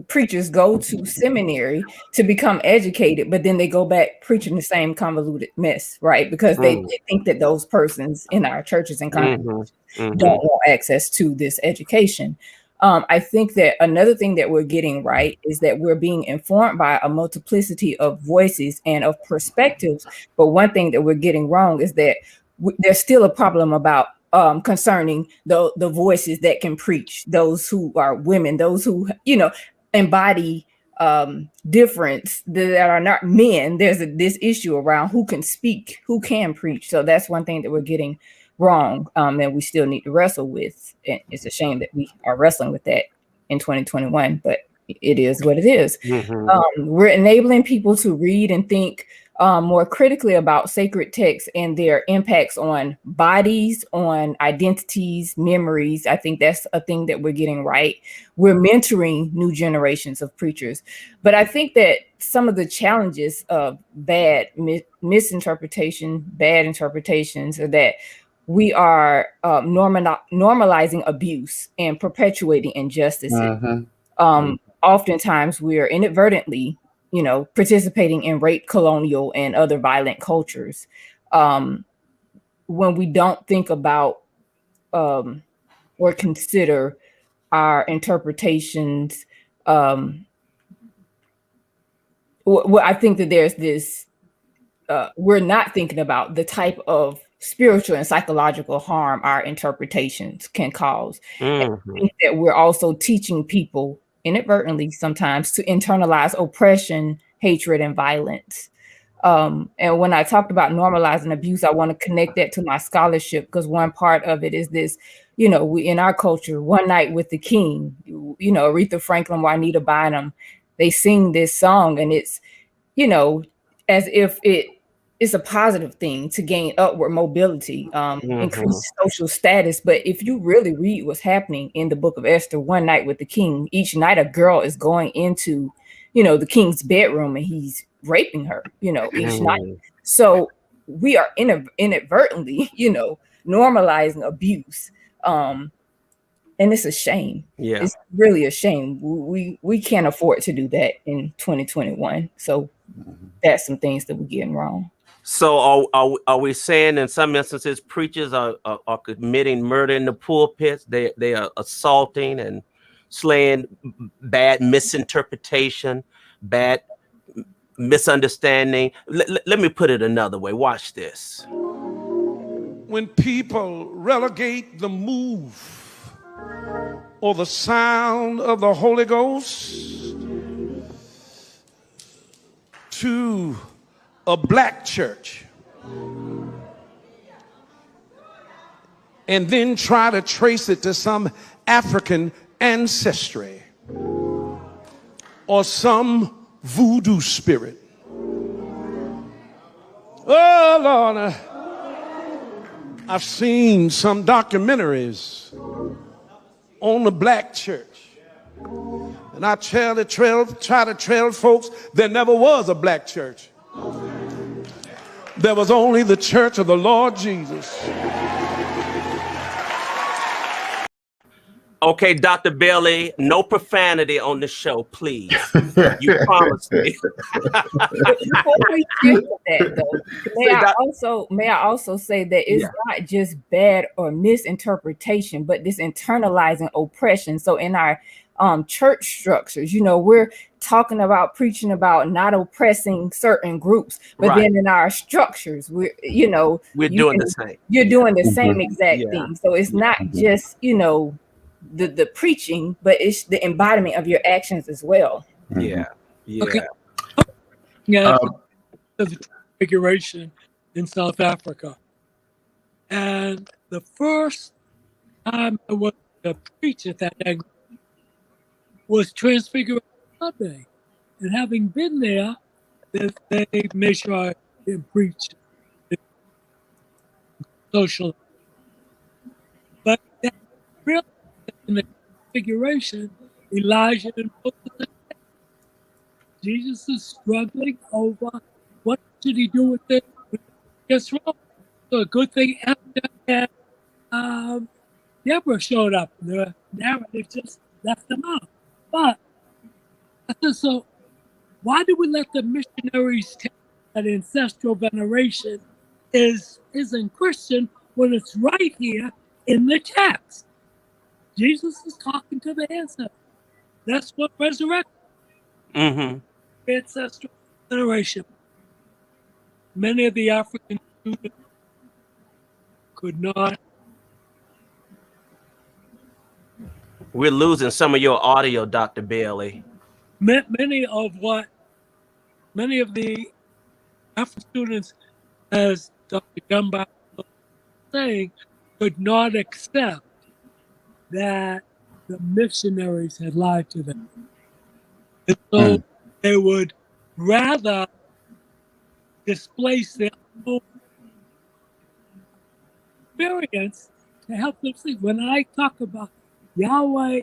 preachers go to seminary to become educated, but then they go back preaching the same convoluted mess, right? Because they think that those persons in our churches and congregations don't want access to this education. I think that another thing that we're getting right is that we're being informed by a multiplicity of voices and of perspectives. But one thing that we're getting wrong is that there's still a problem about concerning the voices that can preach, those who are women, those who, embody difference, that are not men. There's this issue around who can speak, who can preach. So that's one thing that we're getting wrong, and we still need to wrestle with. And it's a shame that we are wrestling with that in 2021, but it is what it is. We're enabling people to read and think more critically about sacred texts and their impacts on bodies, on identities, memories. I think that's a thing that we're getting right. We're mentoring new generations of preachers. But I think that some of the challenges of bad interpretations are that we are normalizing abuse and perpetuating injustices. Oftentimes we are inadvertently, participating in rape, colonial, and other violent cultures. When we don't think about or consider our interpretations, well, I think that there's this, we're not thinking about the type of spiritual and psychological harm our interpretations can cause. And I think that we're also teaching people inadvertently sometimes to internalize oppression, hatred, and violence. And when I talked about normalizing abuse, I want to connect that to my scholarship, because one part of it is this, we in our culture, One Night with the King, Aretha Franklin, Juanita Bynum, they sing this song, and it's, as if it's a positive thing to gain upward mobility, increase social status. But if you really read what's happening in the book of Esther, One Night with the King, each night a girl is going into, the king's bedroom and he's raping her, each night. So we are inadvertently, normalizing abuse. And it's a shame. Yeah. It's really a shame. We can't afford to do that in 2021. So that's some things that we're getting wrong. So are we saying in some instances preachers are committing murder in the pulpits? They are assaulting and slaying, bad misinterpretation, bad misunderstanding. Let me put it another way. Watch this. When people relegate the move or the sound of the Holy Ghost to a black church and then try to trace it to some African ancestry or some voodoo spirit. Oh, Lord, I've seen some documentaries on the black church, and I try to tell folks there never was a black church. There was only the church of the Lord Jesus. Okay, Dr. Bailey, no profanity on the show, please. You promised me. Before we get to that, though, may I also say that it's not just bad or misinterpretation, but this internalizing oppression. So in our church structures, we're talking about, preaching about not oppressing certain groups, but then in our structures, we're doing the same. You're doing the same exact thing. So it's not just the preaching, but it's the embodiment of your actions as well. Yeah. Okay. Yeah, the Transfiguration in South Africa, and the first time I went to preach at that was Transfiguration Sunday, and having been there, they made sure I didn't preach social. But that really, in the configuration, Elijah and Moses, Jesus is struggling over what should he do with it when it gets wrong. So a good thing after that, Deborah showed up. The narrative just left them out. But I said, so why do we let the missionaries take that ancestral veneration isn't Christian when it's right here in the text? Jesus is talking to the ancestors. That's what resurrection. Ancestral veneration. Many of the African students could not. We're losing some of your audio, Dr. Bailey. Many of the African students, as Dr. Dunbar was saying, could not accept that the missionaries had lied to them. And so they would rather displace their own experience to help them see. When I talk about Yahweh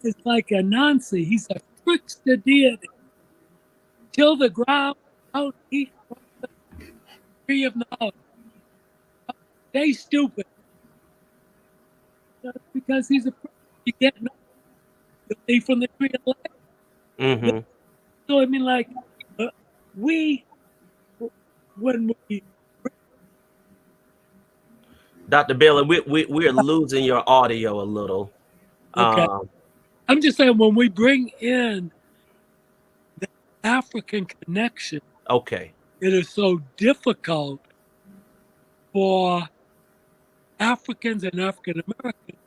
is like a Nancy, he's a trickster deity. Till the ground, don't eat from the tree of knowledge. Stay stupid. That's because he's a you can't know. You eat from the tree of life. So I mean, like when we Dr. Bailey, we're losing your audio a little. Okay. I'm just saying when we bring in the African connection, okay, it is so difficult for Africans and African Americans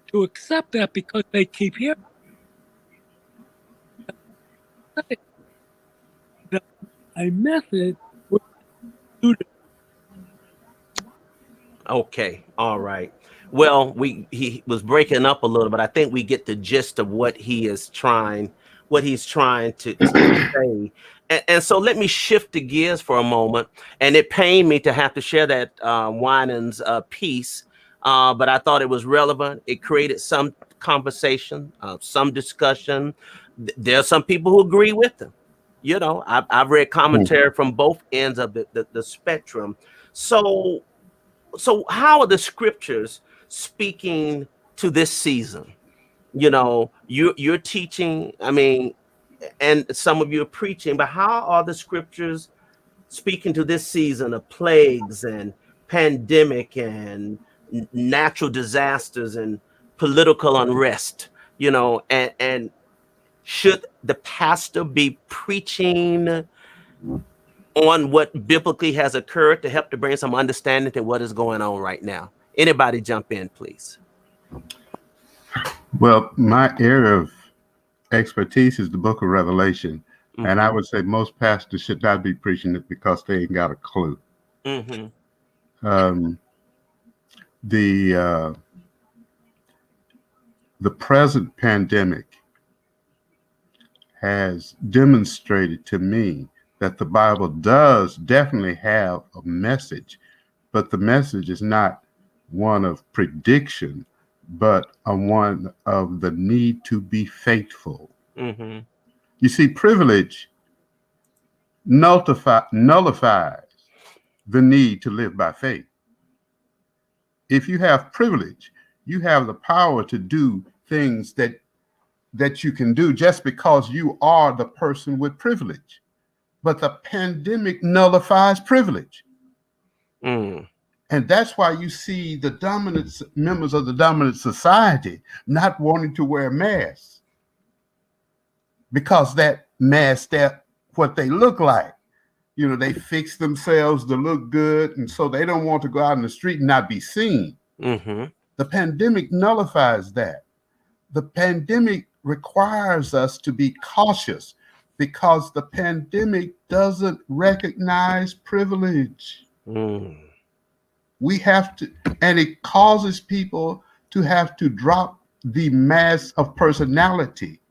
to accept that because they keep hearing a method. Okay, all right. Well, he was breaking up a little, but I think we get the gist of what he's trying to say. And so let me shift the gears for a moment. And it pained me to have to share that Winans piece, but I thought it was relevant. It created some conversation, some discussion. There are some people who agree with him. You know, I've read commentary from both ends of the spectrum. So how are the scriptures speaking to this season? You know, you're teaching, I mean, and some of you are preaching, but how are the scriptures speaking to this season of plagues and pandemic and natural disasters and political unrest, you know, and should the pastor be preaching on what biblically has occurred to help to bring some understanding to what is going on right now? Anybody jump in, please. Well, my area of expertise is the book of Revelation. And I would say most pastors should not be preaching it because they ain't got a clue. The present pandemic has demonstrated to me that the Bible does definitely have a message, but the message is not one of prediction, but a one of the need to be faithful. You see, privilege nullifies the need to live by faith. If you have privilege, you have the power to do things that you can do just because you are the person with privilege. But the pandemic nullifies privilege. And that's why you see the dominant members of the dominant society not wanting to wear masks, because that mask, that what they look like, you know, they fix themselves to look good, and so they don't want to go out in the street and not be seen. The pandemic nullifies that. The pandemic requires us to be cautious because the pandemic doesn't recognize privilege. We have to, and it causes people to have to drop the mask of personality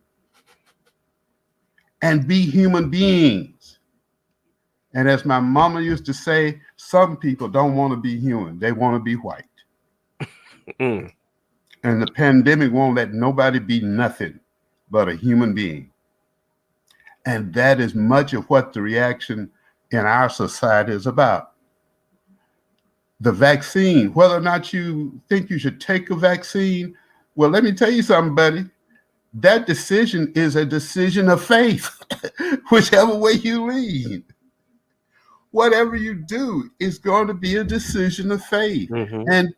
and be human beings. And as my mama used to say, some people don't want to be human. They want to be white. Mm. And the pandemic won't let nobody be nothing but a human being. And that is much of what the reaction in our society is about. The vaccine, whether or not you think you should take a vaccine, well, let me tell you something, buddy. That decision is a decision of faith, whichever way you lean. Whatever you do is going to be a decision of faith. Mm-hmm. And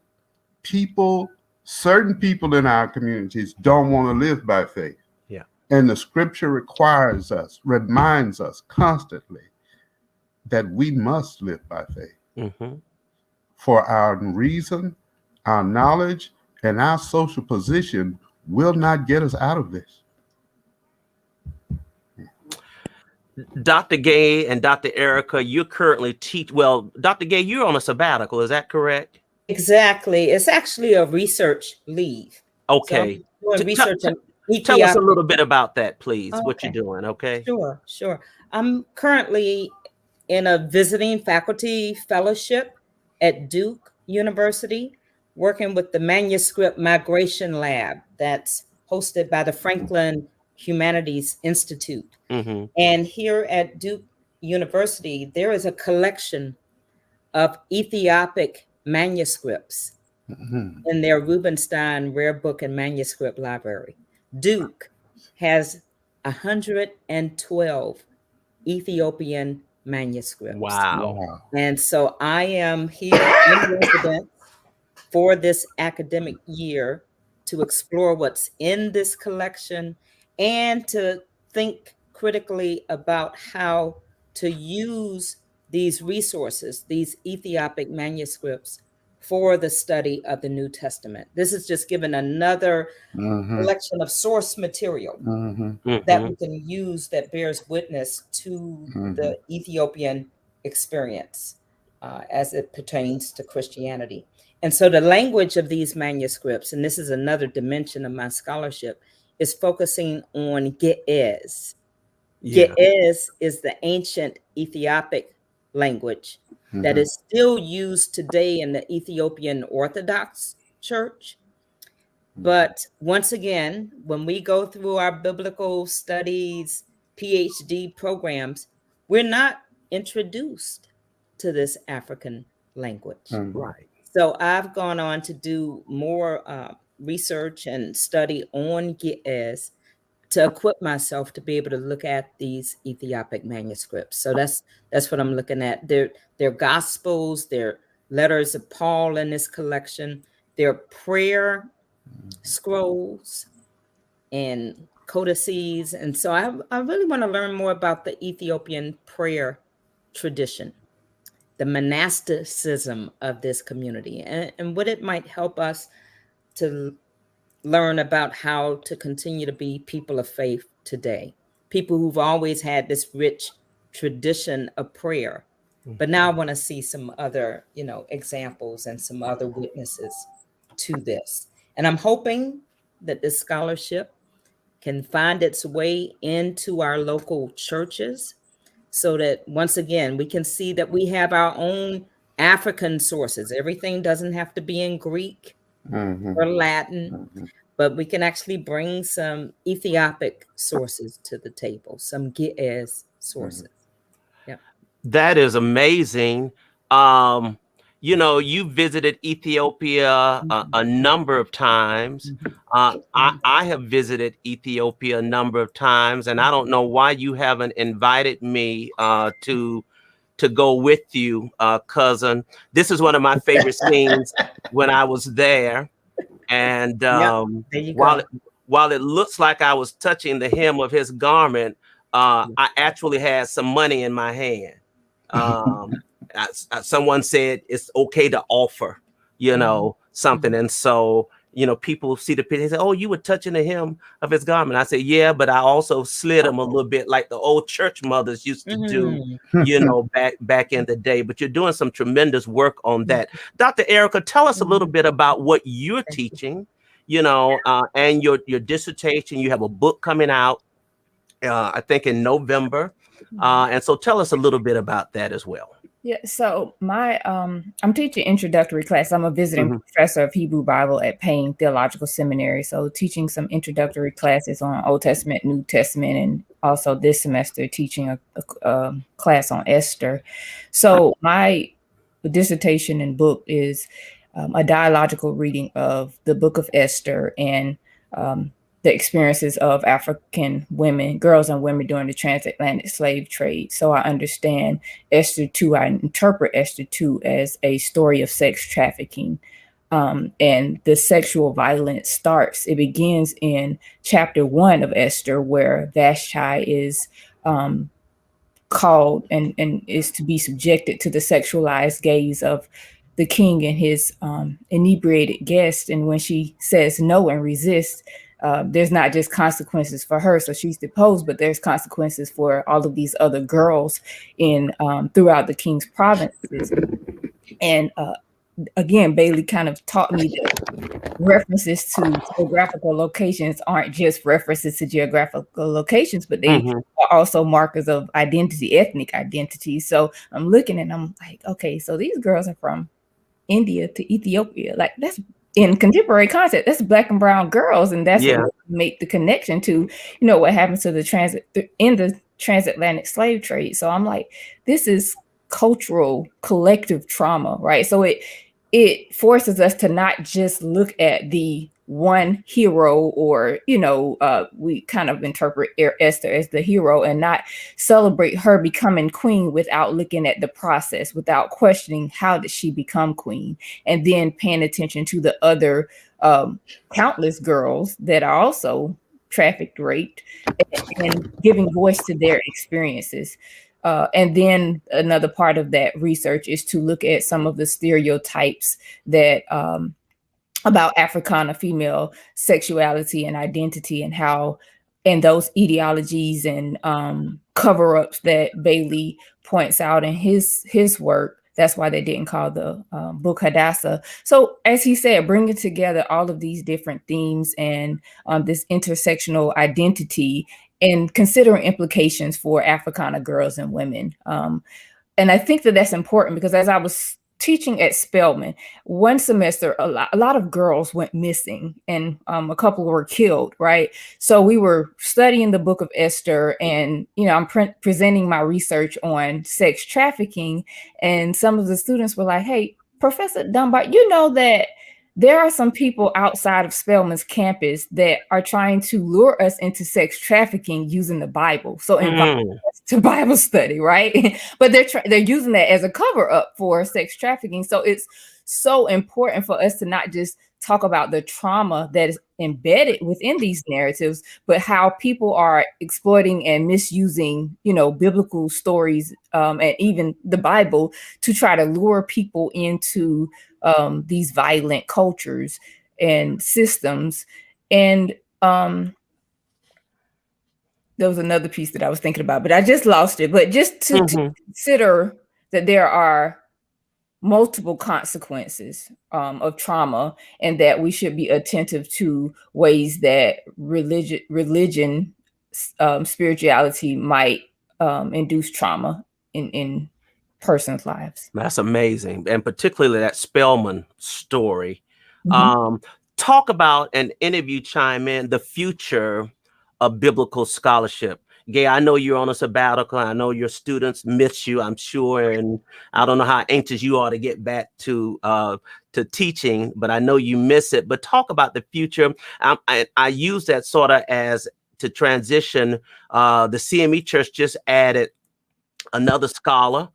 certain people in our communities don't want to live by faith. Yeah. And the scripture reminds us constantly that we must live by faith. Mm-hmm. For our reason, our knowledge, and our social position will not get us out of this. Dr. Gay and Dr. Erica, you currently Dr. Gay, you're on a sabbatical, is that correct? Exactly. It's actually a research leave. Okay. So I'm doing research on tell us a Ethiopia. little bit about that, please, Oh, what okay. you're doing, okay? Sure. I'm currently in a visiting faculty fellowship at Duke University, working with the Manuscript Migration Lab that's hosted by the Franklin Humanities Institute. Mm-hmm. And here at Duke University, there is a collection of Ethiopic manuscripts in their Rubenstein Rare Book and Manuscript Library. Duke has 112 Ethiopian manuscripts. Wow. And so I am here in residence for this academic year to explore what's in this collection and to think critically about how to use these resources, these Ethiopic manuscripts, for the study of the New Testament. This is just given another collection of source material that we can use that bears witness to the Ethiopian experience as it pertains to Christianity. And so the language of these manuscripts, and this is another dimension of my scholarship, is focusing on Ge'ez. Yeah. Ge'ez is the ancient Ethiopic language that is still used today in the Ethiopian Orthodox Church. But once again, when we go through our biblical studies, PhD programs, we're not introduced to this African language. Right. So I've gone on to do more research and study on Ge'ez to equip myself to be able to look at these Ethiopic manuscripts. So that's what I'm looking at. Their gospels, their letters of Paul in this collection, their prayer scrolls and codices. And so I really want to learn more about the Ethiopian prayer tradition, the monasticism of this community, and what it might help us to learn about how to continue to be people of faith today, people who've always had this rich tradition of prayer. But now I want to see some other, examples and some other witnesses to this. And I'm hoping that this scholarship can find its way into our local churches so that once again, we can see that we have our own African sources. Everything doesn't have to be in Greek or Latin, but we can actually bring some Ethiopic sources to the table, some Ge'ez sources. Yeah. That is amazing. You visited Ethiopia a number of times. I have visited Ethiopia a number of times, and I don't know why you haven't invited me to go with you, cousin. This is one of my favorite scenes when I was there. And while it looks like I was touching the hem of his garment, I actually had some money in my hand. Someone said it's okay to offer, something. And so, people see the picture and say, oh, you were touching the hem of his garment. I said, yeah, but I also slid him a little bit like the old church mothers used to do, back in the day. But you're doing some tremendous work on that. Dr. Erica, tell us a little bit about what you're teaching, and your dissertation. You have a book coming out, I think in November. And so tell us a little bit about that as well. Yeah, so my I'm teaching introductory class. I'm a visiting professor of Hebrew Bible at Payne Theological Seminary. So teaching some introductory classes on Old Testament, New Testament, and also this semester teaching a class on Esther. So my dissertation and book is a dialogical reading of the book of Esther and the experiences of African women, girls and women during the transatlantic slave trade. So I understand Esther 2, I interpret Esther 2 as a story of sex trafficking. And the sexual violence it begins in chapter 1 of Esther, where Vashti is called and is to be subjected to the sexualized gaze of the king and his inebriated guest. And when she says no and resists, there's not just consequences for her, so she's deposed, but there's consequences for all of these other girls in throughout the king's provinces. And again, Bailey kind of taught me that references to geographical locations aren't just references to geographical locations, but they are also markers of identity, ethnic identity. So I'm looking and I'm like, okay, so these girls are from India to Ethiopia. Like, that's in contemporary context, that's black and brown girls, and that's what make the connection to, what happens to the transatlantic slave trade. So I'm like, this is cultural collective trauma, right? So it forces us to not just look at the one hero, or we kind of interpret Esther as the hero and not celebrate her becoming queen without looking at the process, without questioning how did she become queen, and then paying attention to the other countless girls that are also trafficked, raped, and giving voice to their experiences. And then another part of that research is to look at some of the stereotypes that about Africana female sexuality and identity, and how, and those ideologies and cover-ups that Bailey points out in his work. That's why they didn't call the book Hadassah. So as he said, bringing together all of these different themes and this intersectional identity, and considering implications for Africana girls and women. And I think that that's important, because as I was teaching at Spelman, one semester, a lot of girls went missing, and a couple were killed, right? So we were studying the book of Esther, and, I'm presenting my research on sex trafficking, and some of the students were like, hey, Professor Dunbar, you know that there are some people outside of Spelman's campus that are trying to lure us into sex trafficking using the Bible. So invite us to Bible study, right? But they're using that as a cover up for sex trafficking. So it's so important for us to not just talk about the trauma that is embedded within these narratives, but how people are exploiting and misusing, biblical stories and even the Bible to try to lure people into these violent cultures and systems. And there was another piece that I was thinking about, but I just lost it. But just to consider that there are multiple consequences of trauma, and that we should be attentive to ways that religion, spirituality might induce trauma in persons' lives. That's amazing. And particularly that Spelman story. Talk about, and any of you chime in, the future of biblical scholarship. Gay, I know you're on a sabbatical. I know your students miss you, I'm sure. And I don't know how anxious you are to get back to teaching, but I know you miss it. But talk about the future. I use that sort of as to transition. The CME Church just added another scholar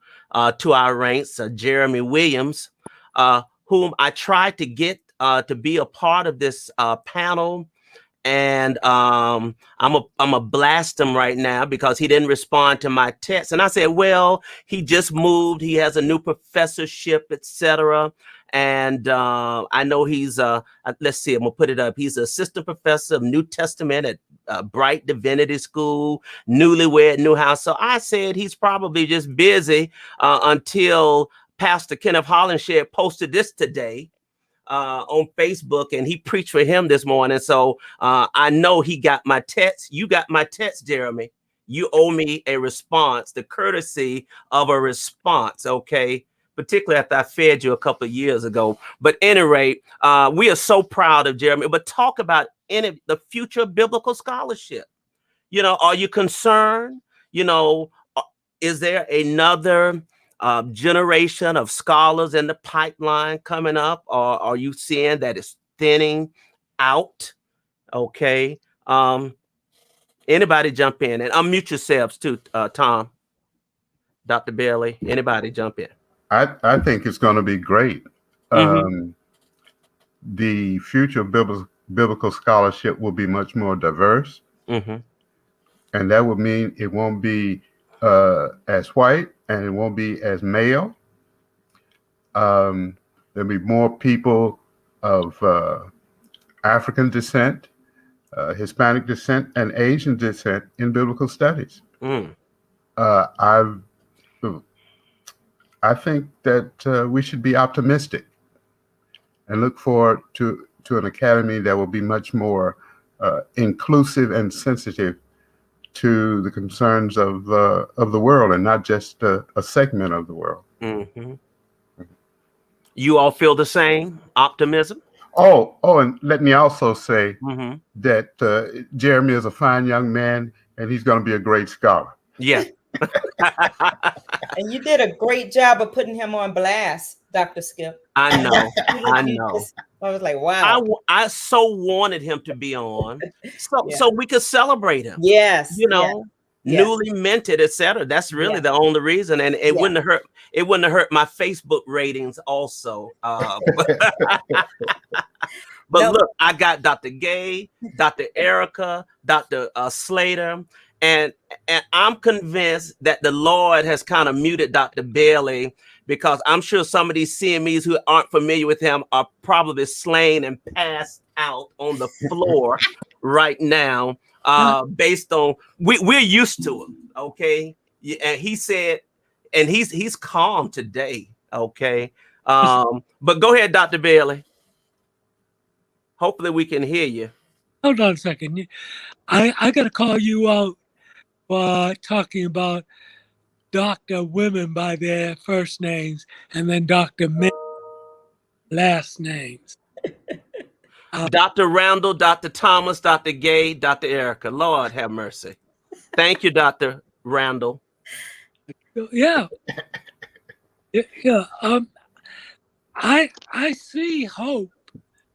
to our ranks, Jeremy Williams, whom I tried to get to be a part of this panel. And I'm a blast him right now because he didn't respond to my text. And I said, well, he just moved. He has a new professorship, etc. And I know he's, let's see, I'm going to put it up. He's assistant professor of New Testament at Bright Divinity School, newlywed, new house. So I said he's probably just busy until Pastor Kenneth Hollenshed posted this today on Facebook, and he preached for him this morning. So I know he got my text. You got my text, Jeremy. you owe me a response, the courtesy of a response, okay? Particularly after I fed you a couple of years ago. But at any rate, we are so proud of Jeremy. But talk about the future of biblical scholarship. You know, are you concerned? You know, is there another generation of scholars in the pipeline coming up? Or are you seeing that it's thinning out? Okay. Anybody jump in and unmute yourselves too, Tom, Dr. Bailey, anybody jump in. I think it's going to be great. The future of biblical scholarship will be much more diverse. And that would mean it won't be as white and it won't be as male. There'll be more people of African descent, Hispanic descent, and Asian descent in biblical studies. I think that we should be optimistic and look forward to an academy that will be much more inclusive and sensitive to the concerns of the world, and not just a segment of the world. You all feel the same optimism? Oh, and let me also say that Jeremy is a fine young man, and he's going to be a great scholar. Yeah. And you did a great job of putting him on blast, Dr. Skip. I know. I know. I was like, wow. I so wanted him to be on so we could celebrate him. Yes. You know, newly minted, etc. That's really the only reason. And it wouldn't have hurt my Facebook ratings also. But look, I got Dr. Gay, Dr. Erica, Dr. Slater. And I'm convinced that the Lord has kind of muted Dr. Bailey, because I'm sure some of these CMEs who aren't familiar with him are probably slain and passed out on the floor right now, based on we're used to him, okay? And he said, and he's calm today, okay? But go ahead, Dr. Bailey. Hopefully we can hear you. Hold on a second. I got to call you out for talking about Dr. women by their first names and then Dr. men last names. Dr. Randall, Dr. Thomas, Dr. Gay, Dr. Erica. Lord have mercy. Thank you, Dr. Randall. Yeah. Yeah. I see hope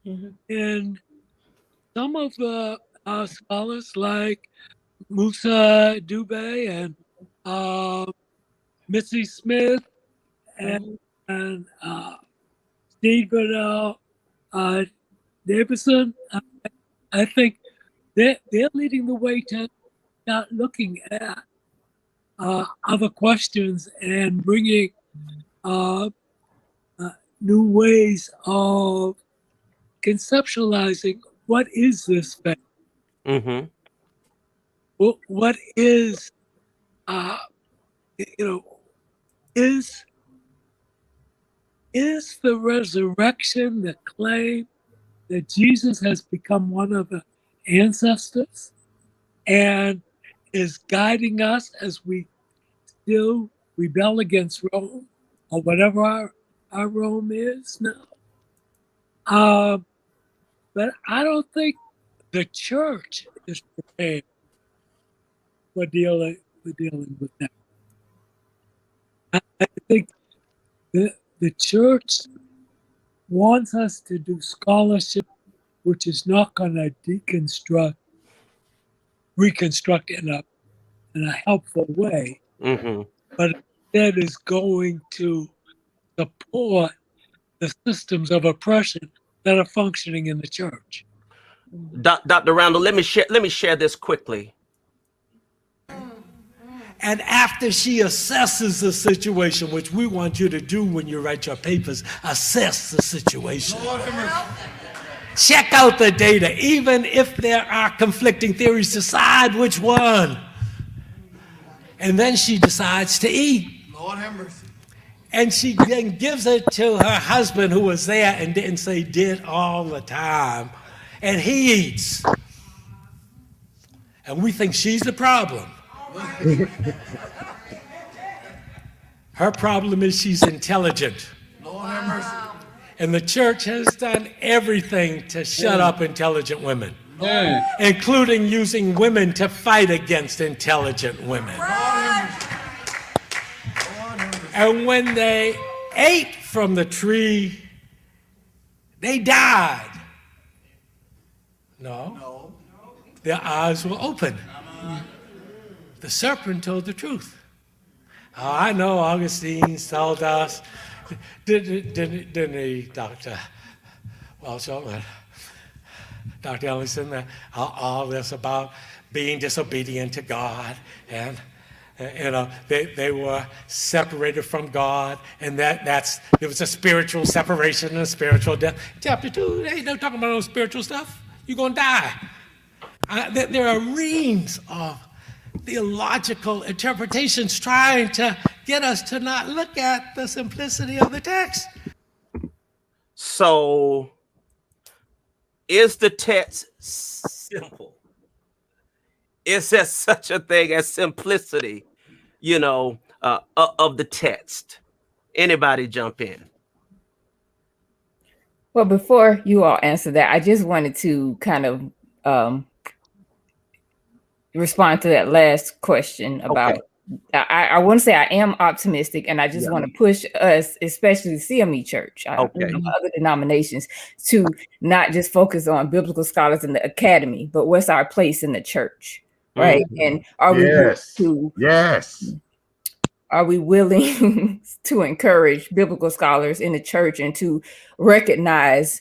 in some of the scholars like Musa Dubé and Missy Smith and Stephen Davidson. I think they're leading the way to start looking at other questions and bringing new ways of conceptualizing what is this faith. What is, is the resurrection the claim that Jesus has become one of the ancestors and is guiding us as we still rebel against Rome or whatever our Rome is now? But I don't think the church is prepared for dealing with that. I think the church wants us to do scholarship, which is not going to reconstruct in a helpful way, but instead is going to support the systems of oppression that are functioning in the church. Dr. Randall, let me share this quickly. And after she assesses the situation, which we want you to do when you write your papers, assess the situation. Check out the data, even if there are conflicting theories, decide which one. And then she decides to eat. Lord have mercy. And she then gives it to her husband, who was there and didn't say did all the time. And he eats. And we think she's the problem. Her problem is she's intelligent. Lord have mercy. And the church has done everything to shut up intelligent women, including using women to fight against intelligent women. And when they ate from the tree, they died. No. Their eyes were open. The serpent told the truth. Oh, I know Augustine told us, didn't he, Dr. Welch, Dr. Ellison, that all this about being disobedient to God, and they were separated from God, and there was a spiritual separation and a spiritual death. Chapter 2, they ain't no talking about no spiritual stuff. You're gonna die. There are reams of theological interpretations trying to get us to not look at the simplicity of the text. So, is the text simple? Is there such a thing as simplicity, of the text? Anybody jump in? Well, before you all answer that, I just wanted to kind of respond to that last question about, I want to say I am optimistic, and I just want to push us, especially the CME Church, other denominations, to not just focus on biblical scholars in the academy, but what's our place in the church, right? And are we willing to encourage biblical scholars in the church and to recognize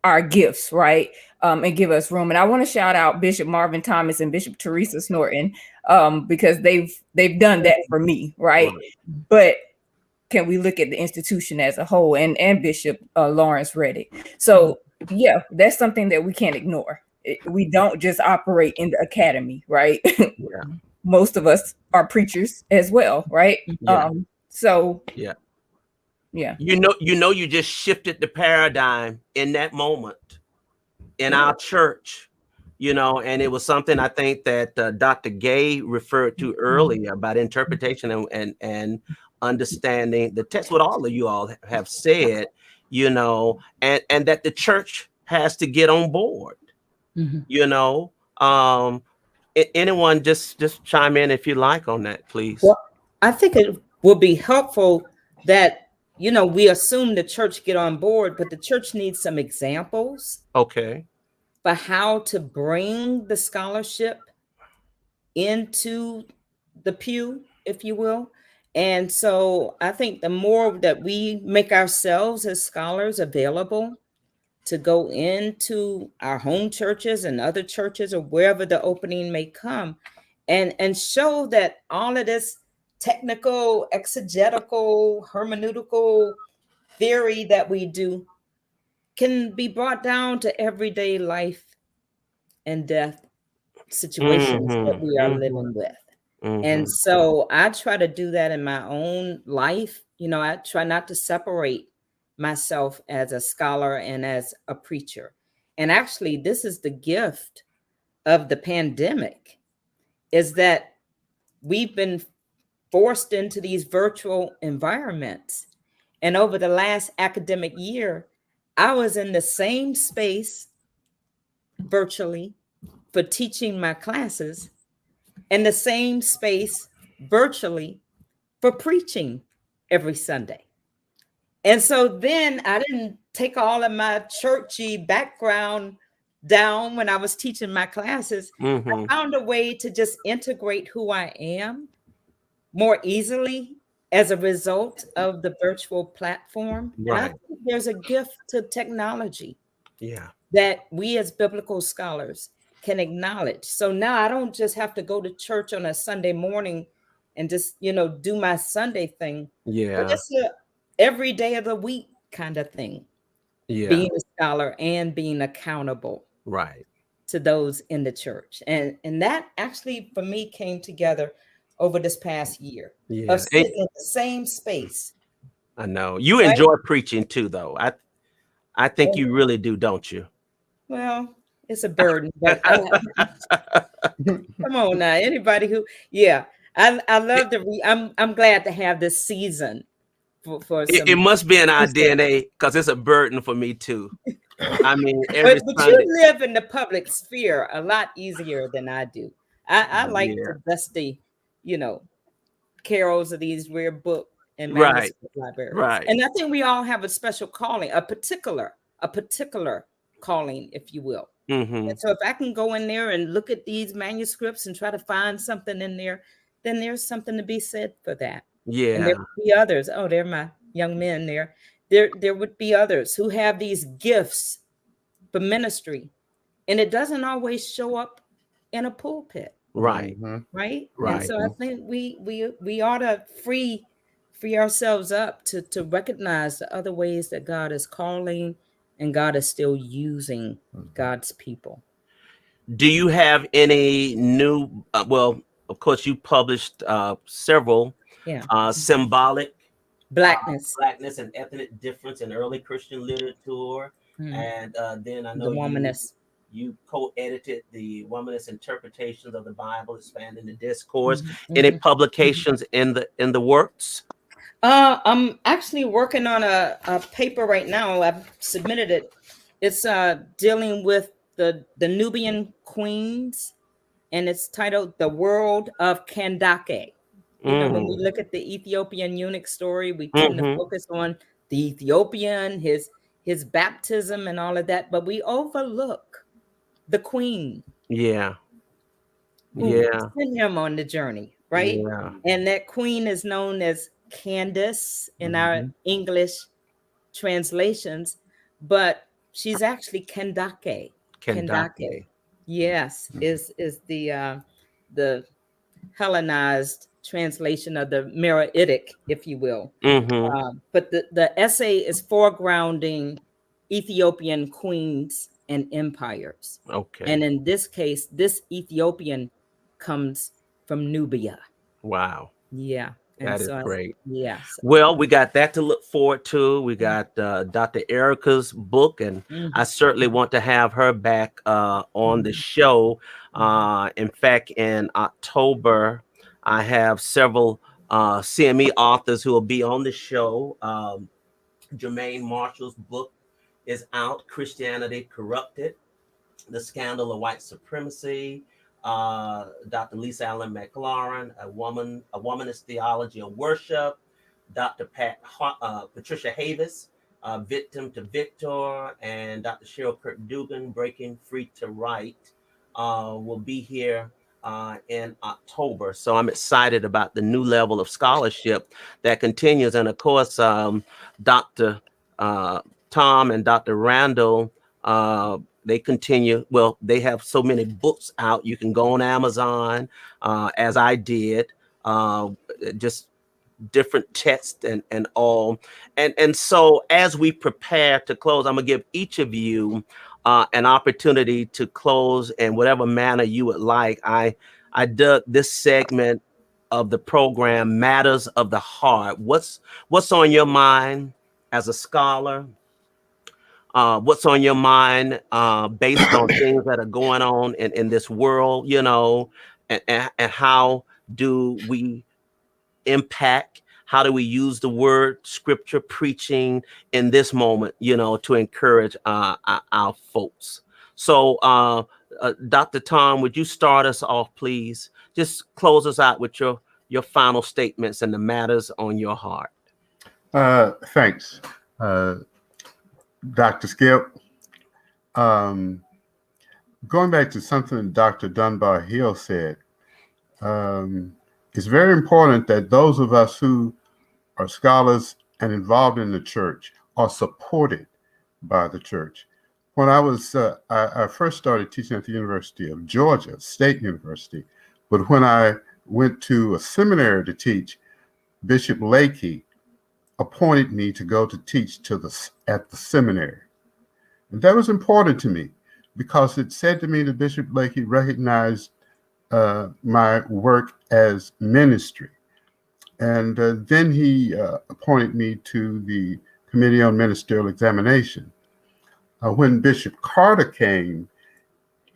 our gifts, right? And give us room. And I want to shout out Bishop Marvin Thomas and Bishop Teresa Snorton, because they've done that for me, right? But can we look at the institution as a whole, and Bishop Lawrence Reddick? So yeah, that's something that we can't ignore. We don't just operate in the academy, right? Most of us are preachers as well, right? You just shifted the paradigm in that moment in our church, and it was something I think that Dr. Gay referred to earlier about interpretation and understanding the text, what all of you all have said, and that the church has to get on board. Anyone just chime in if you like on that, please. Well, I think it will be helpful that we assume the church get on board, but the church needs some examples. Okay. For how to bring the scholarship into the pew, if you will. And so I think the more that we make ourselves as scholars available to go into our home churches and other churches or wherever the opening may come, and show that all of this technical, exegetical, hermeneutical theory that we do can be brought down to everyday life and death situations that we are living with. And so I try to do that in my own life. I try not to separate myself as a scholar and as a preacher. And actually, this is the gift of the pandemic, is that we've been forced into these virtual environments. And over the last academic year, I was in the same space virtually for teaching my classes, and the same space virtually for preaching every Sunday. And so then I didn't take all of my churchy background down when I was teaching my classes. I found a way to just integrate who I am more easily as a result of the virtual platform. I think there's a gift to technology that we as biblical scholars can acknowledge. So now I don't just have to go to church on a Sunday morning and just, do my Sunday thing. But it's a every day of the week kind of thing. Being a scholar and being accountable to those in the church. And that actually for me came together over this past year of sitting in the same space. I know you enjoy preaching too, though. I think you really do, don't you? Well, It's a burden, but come on now. Anybody who, yeah, I love to I'm glad to have this season for some. It must be in our DNA because it's a burden for me too. I mean, every but Sunday. You live in the public sphere a lot easier than I do. I like the dusty, carols of these rare book and manuscript libraries. Right. And I think we all have a special calling, a particular calling, if you will. Mm-hmm. And so if I can go in there and look at these manuscripts and try to find something in there, then there's something to be said for that. Yeah. And there would be others. Oh, they're my young men there. There would be others who have these gifts for ministry. And it doesn't always show up in a pulpit. Right. Right. Right. And so I think we ought to free ourselves up to recognize the other ways that God is calling and God is still using God's people. Do you have any new, well, of course you published several symbolic blackness and ethnic difference in early Christian literature. And then I know the womanist. You co-edited the Womanist Interpretations of the Bible, Expanding the Discourse. Any publications in the works? I'm actually working on a paper right now. I've submitted it. It's dealing with the Nubian queens, and it's titled "The World of Kandake." When we look at the Ethiopian eunuch story, we tend to focus on the Ethiopian, his baptism, and all of that, but we overlook the queen. Yeah. Send him on the journey, right? Yeah. And that queen is known as Candace in our English translations, but she's actually Kandake. Kandake. Yes, is the Hellenized translation of the Meraritic, if you will. But the essay is foregrounding Ethiopian queens and empires. Okay. And in this case, this Ethiopian comes from Nubia. Wow. Yeah. That is great. Yes. Well, we got that to look forward to. We got Dr. Erica's book, and I certainly want to have her back on the show. In fact, in October, I have several CME authors who will be on the show. Jermaine Marshall's book is out, Christianity Corrupted, The Scandal of White Supremacy. Dr. Lisa Allen McLaurin, a womanist theology of worship. Dr. Patricia Havis, Victim to Victor, and Dr. Cheryl Kirk-Dugan, Breaking Free to Write, will be here in October. So I'm excited about the new level of scholarship that continues. And of course, Dr. Tom and Dr. Randall, they continue. Well, they have so many books out. You can go on Amazon, as I did, just different texts and all. And so as we prepare to close, I'm gonna give each of you an opportunity to close in whatever manner you would like. I dug this segment of the program, Matters of the Heart. What's on your mind as a scholar? What's on your mind based on things that are going on in this world, and how do we impact? How do we use the word, scripture, preaching in this moment, to encourage our folks? So, Dr. Tom, would you start us off, please? Just close us out with your final statements and the matters on your heart. Thanks. Dr. Skip, going back to something Dr. Dunbar-Hill said, it's very important that those of us who are scholars and involved in the church are supported by the church. When I first started teaching at the University of Georgia, State University, but when I went to a seminary to teach, Bishop Lakey appointed me to go to teach at the seminary. And that was important to me because it said to me that Bishop Lakey recognized my work as ministry. And then he appointed me to the Committee on Ministerial Examination. When Bishop Carter came,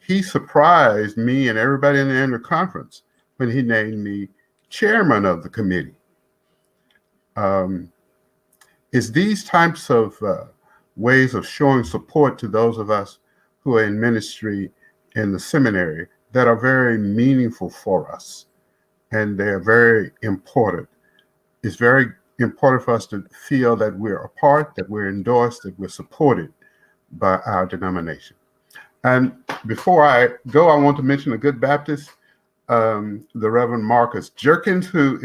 he surprised me and everybody in the interconference when he named me chairman of the committee. It's these types of ways of showing support to those of us who are in ministry in the seminary that are very meaningful for us, and they're very important. It's very important for us to feel that we're a part, that we're endorsed, that we're supported by our denomination. And before I go, I want to mention a good Baptist, the Reverend Marcus Jerkins, who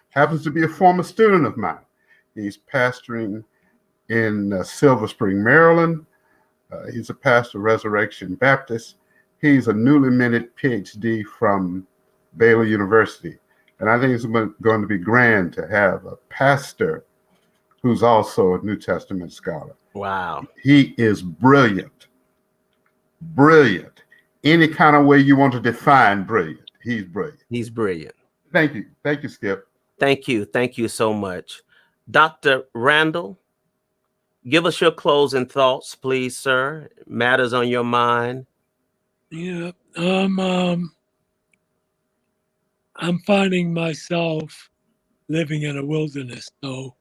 happens to be a former student of mine. He's pastoring in Silver Spring, Maryland. He's a pastor of Resurrection Baptist. He's a newly minted PhD from Baylor University. And I think it's going to be grand to have a pastor who's also a New Testament scholar. Wow. He is brilliant. Brilliant. Any kind of way you want to define brilliant, he's brilliant. He's brilliant. Thank you. Thank you, Skip. Thank you. Thank you so much. Dr. Randall, give us your closing thoughts, please, sir. Matters on your mind. Yeah. I'm finding myself living in a wilderness. So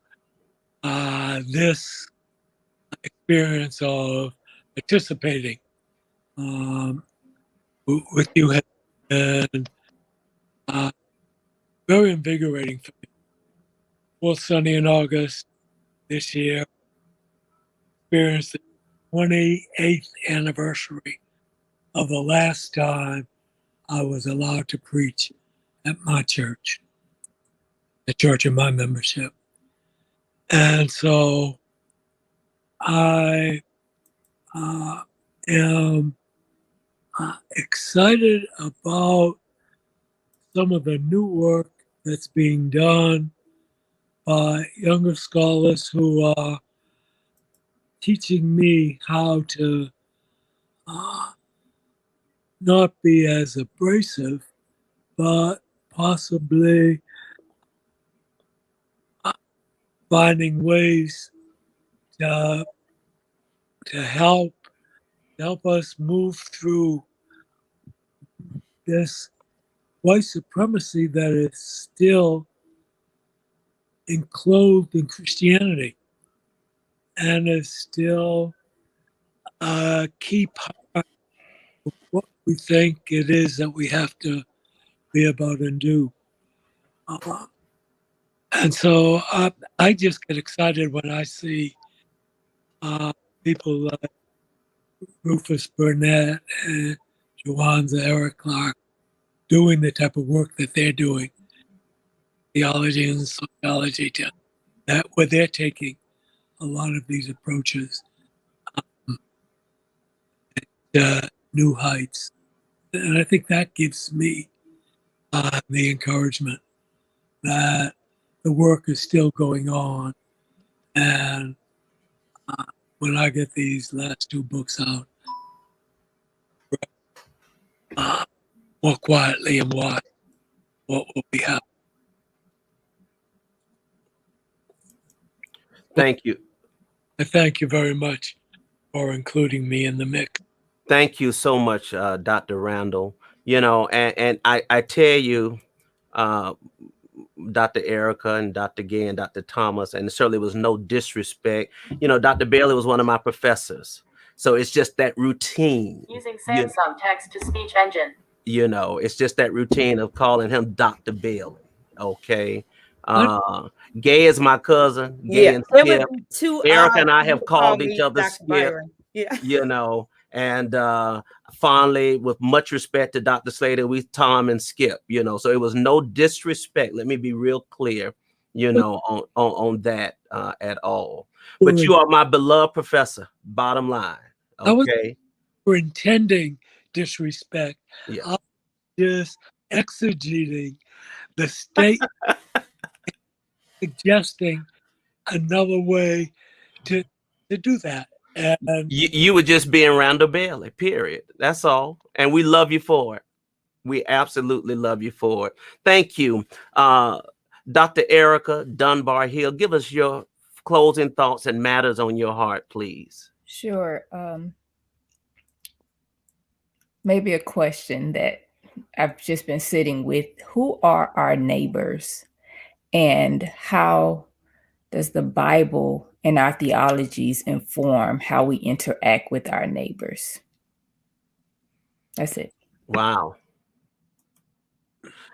this experience of participating with you has been very invigorating for me. Well, Sunday in August this year, experienced the 28th anniversary of the last time I was allowed to preach at my church, the church of my membership. And so I am excited about some of the new work that's being done by younger scholars who are teaching me how to not be as abrasive, but possibly finding ways to help us move through this white supremacy that is still enclosed in Christianity and is still a key part of what we think it is that we have to be about and do. And so I just get excited when I see people like Rufus Burnett and Joanza Eric Clark doing the type of work that they're doing, theology and sociology, where they're taking a lot of these approaches to new heights. And I think that gives me the encouragement that the work is still going on. And when I get these last two books out, more quietly and watch what will be happening. Thank you. I thank you very much for including me in the mix. Thank you so much, Dr. Randall. You know, and I tell you, Dr. Erica and Dr. Gay and Dr. Thomas, and certainly was no disrespect. You know, Dr. Bailey was one of my professors. So it's just that routine. Using Samsung text-to-speech engine. You know, it's just that routine of calling him Dr. Bailey. Okay. Gay is my cousin. Gay and Skip. Erica and I have called each other Skip. Byron. Yeah. You know, and fondly, with much respect to Dr. Slater, we Tom and Skip, you know, so it was no disrespect. Let me be real clear, you know, on that at all. But you are my beloved professor, bottom line. Okay. I was for intending disrespect. Yeah. I was just exegeting the state, suggesting another way to do that. And you were just being Randall Bailey, period. That's all. And we love you for it. We absolutely love you for it. Thank you. Dr. Erica Dunbar-Hill, give us your closing thoughts and matters on your heart, please. Sure. Maybe a question that I've just been sitting with. Who are our neighbors, and how does the Bible and our theologies inform how we interact with our neighbors? That's it. Wow.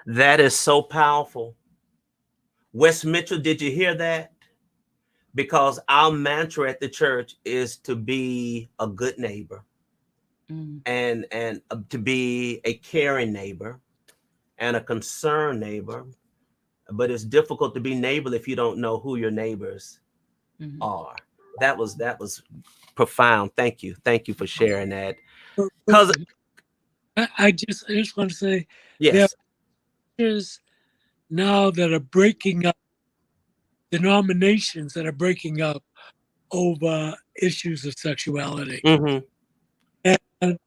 That is so powerful. Wes Mitchell, did you hear that? Because our mantra at the church is to be a good neighbor, and to be a caring neighbor and a concerned neighbor. But it's difficult to be neighbor if you don't know who your neighbors are. That was profound. Thank you for sharing that. Because I just want to say, yes, there are churches now that are breaking up, denominations that are breaking up over issues of sexuality. And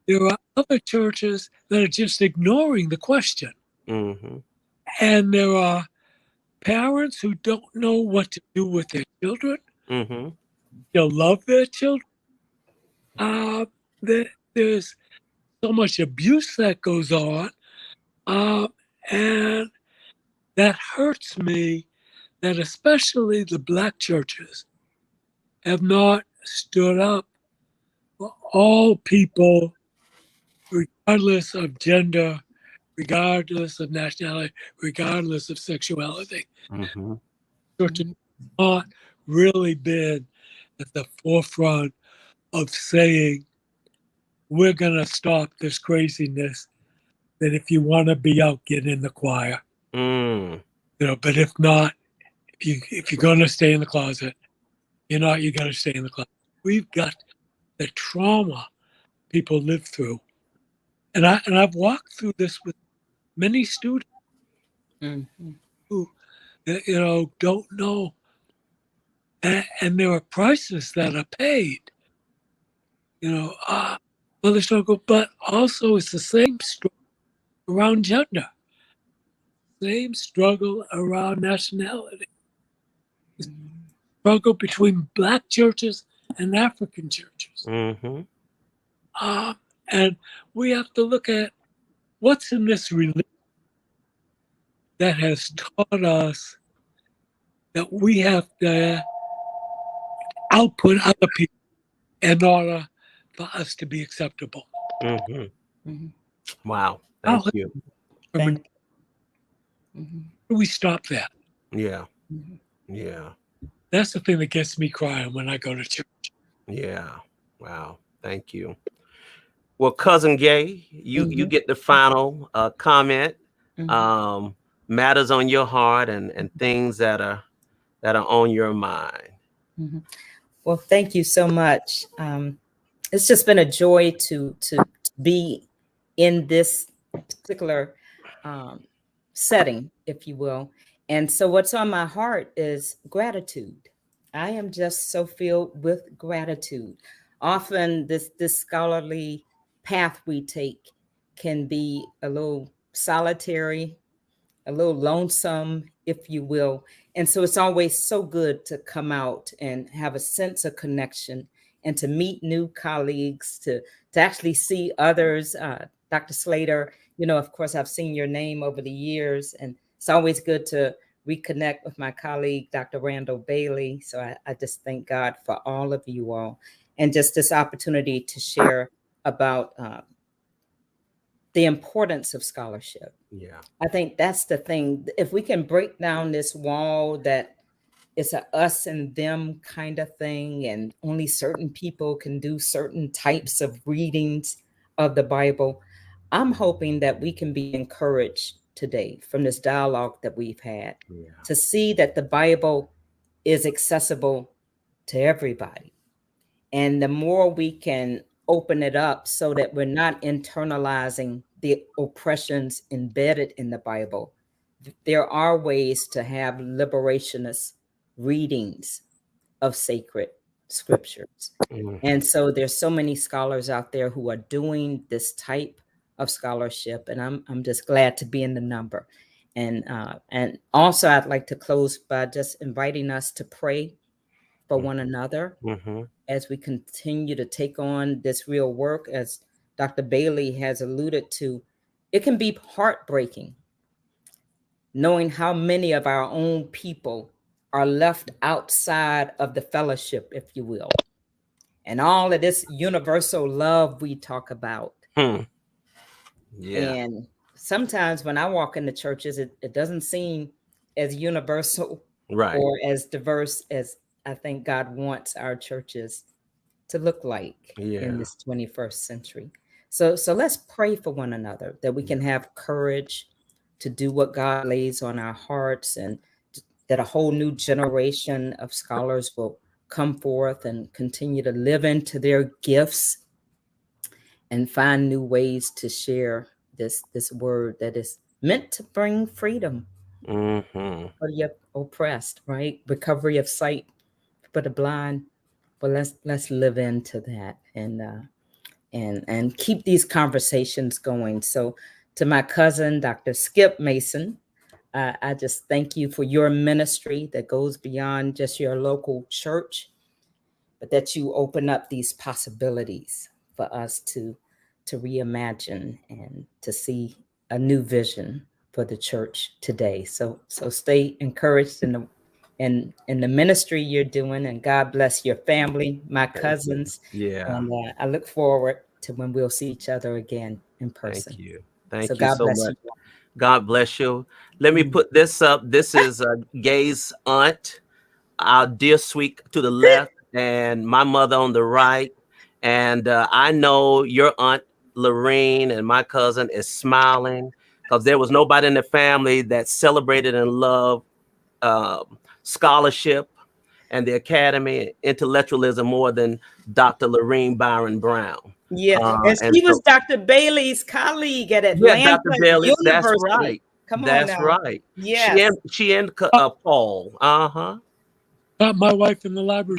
there are other churches that are just ignoring the question. And there are parents who don't know what to do with their children. They'll love their children. There's so much abuse that goes on. And that hurts me, that especially the Black churches have not stood up for all people, regardless of gender, regardless of nationality, regardless of sexuality. Churches have not really been at the forefront of saying, we're going to stop this craziness, that if you want to be out, get in the choir. But if not, if you're going to stay in the closet, you're not, you got to stay in the closet. We've got the trauma people live through. And I've walked through this with many students who, don't know. And there are prices that are paid. The struggle, but also it's the same struggle around gender, same struggle around nationality, struggle between Black churches and African churches. And we have to look at what's in this religion that has taught us that we have to output other people in order for us to be acceptable. Wow. Thank you. We stop that. Yeah. Yeah. That's the thing that gets me crying when I go to church. Yeah. Wow. Thank you. Well, Cousin Gay, you get the final comment. Matters on your heart and things that are on your mind. Well, thank you so much. It's just been a joy to be in this particular setting, if you will. And so what's on my heart is gratitude. I am just so filled with gratitude. Often this scholarly path we take can be a little solitary, a little lonesome, if you will. And so it's always so good to come out and have a sense of connection and to meet new colleagues, to actually see others. Dr. Slater, of course, I've seen your name over the years, and it's always good to reconnect with my colleague, Dr. Randall Bailey. So I just thank God for all of you all, and just this opportunity to share about the importance of scholarship. Yeah. I think that's the thing. If we can break down this wall that it's a us and them kind of thing, and only certain people can do certain types of readings of the Bible, I'm hoping that we can be encouraged today from this dialogue that we've had to see that the Bible is accessible to everybody. And the more we can open it up so that we're not internalizing the oppressions embedded in the Bible, there are ways to have liberationist readings of sacred scriptures. And so there's so many scholars out there who are doing this type of scholarship, and I'm just glad to be in the number. And also I'd like to close by just inviting us to pray for one another as we continue to take on this real work. As Dr. Bailey has alluded to, it can be heartbreaking knowing how many of our own people are left outside of the fellowship, if you will, and all of this universal love we talk about. Yeah. And sometimes when I walk into churches, it doesn't seem as universal or as diverse as I think God wants our churches to look like in this 21st century. So let's pray for one another that we can have courage to do what God lays on our hearts, and that a whole new generation of scholars will come forth and continue to live into their gifts and find new ways to share this word that is meant to bring freedom for the oppressed, right? Recovery of sight for the blind. But let's live into that and keep these conversations going. So to my cousin, Dr. Skip Mason, I just thank you for your ministry that goes beyond just your local church, but that you open up these possibilities for us to reimagine and to see a new vision for the church today. So stay encouraged in the ministry you're doing, and God bless your family, my cousins. And I look forward to when we'll see each other again in person. Thank you. Thank so you God so bless much. you. God bless you. Let me put this up. This is Gay's aunt, our dear sweet to the left, and my mother on the right. And I know your aunt Lorene and my cousin is smiling because there was nobody in the family that celebrated and loved scholarship and the academy intellectualism more than Dr. Lorene Byron Brown. Yeah, and she was Dr. Bailey's colleague at Atlanta Dr. Bailey, that's University. right. Come on That's now. right. Yes. She and Paul. Got my wife in the library.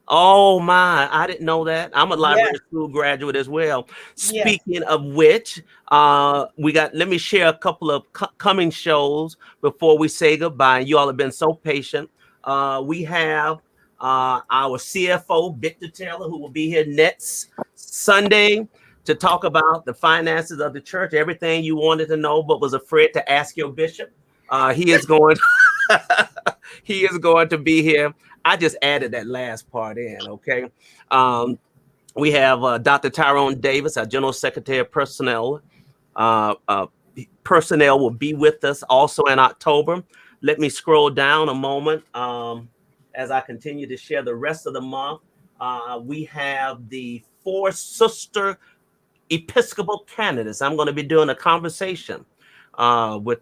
Oh my, I didn't know that. I'm a library school graduate as well. Speaking of which, let me share a couple of coming shows before we say goodbye. You all have been so patient. We have our CFO, Victor Taylor, who will be here next Sunday to talk about the finances of the church, everything you wanted to know but was afraid to ask your bishop. He is going he is going to be here. I just added that last part in, okay? We have Dr. Tyrone Davis, our General Secretary of Personnel. Personnel will be with us also in October. Let me scroll down a moment as I continue to share the rest of the month. We have the 4 sister Episcopal candidates. I'm going to be doing a conversation with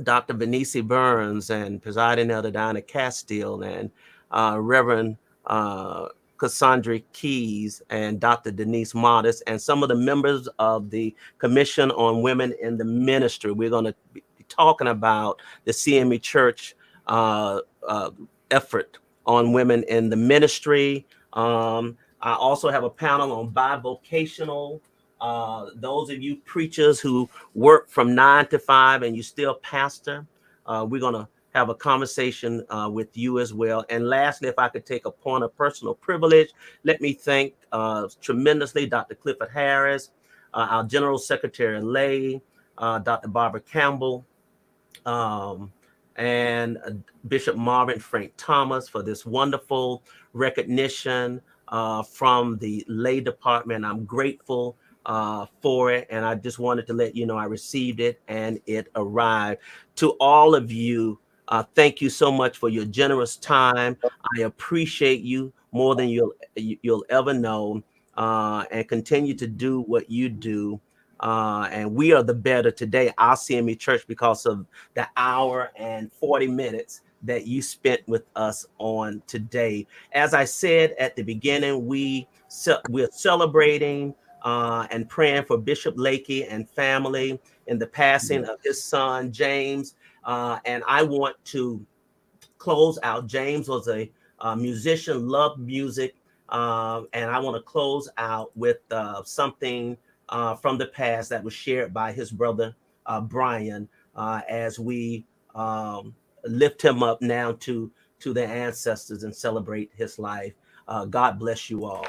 Dr. Benicie Burns and presiding elder Diana Castile and Reverend Cassandra Keys and Dr. Denise Modest and some of the members of the Commission on Women in the Ministry. We're going to be talking about the CME Church effort on women in the ministry. I also have a panel on bivocational. Those of you preachers who work from 9 to 5 and you still pastor, we're going to have a conversation with you as well. And lastly, if I could take a point of personal privilege, let me thank tremendously Dr. Clifford Harris, our General Secretary Lay, Dr. Barbara Campbell, and Bishop Marvin Frank Thomas for this wonderful recognition from the lay department. I'm grateful for it, and I just wanted to let you know I received it and it arrived. To all of you, thank you so much for your generous time. I appreciate you more than you'll ever know, and continue to do what you do. And we are the better today, our CME Church, because of the hour and 40 minutes that you spent with us on today. As I said at the beginning, we're celebrating and praying for Bishop Lakey and family in the passing of his son, James. And I want to close out. James was a musician, loved music. And I want to close out with something from the past that was shared by his brother, Brian, as we lift him up now to the ancestors and celebrate his life. God bless you all.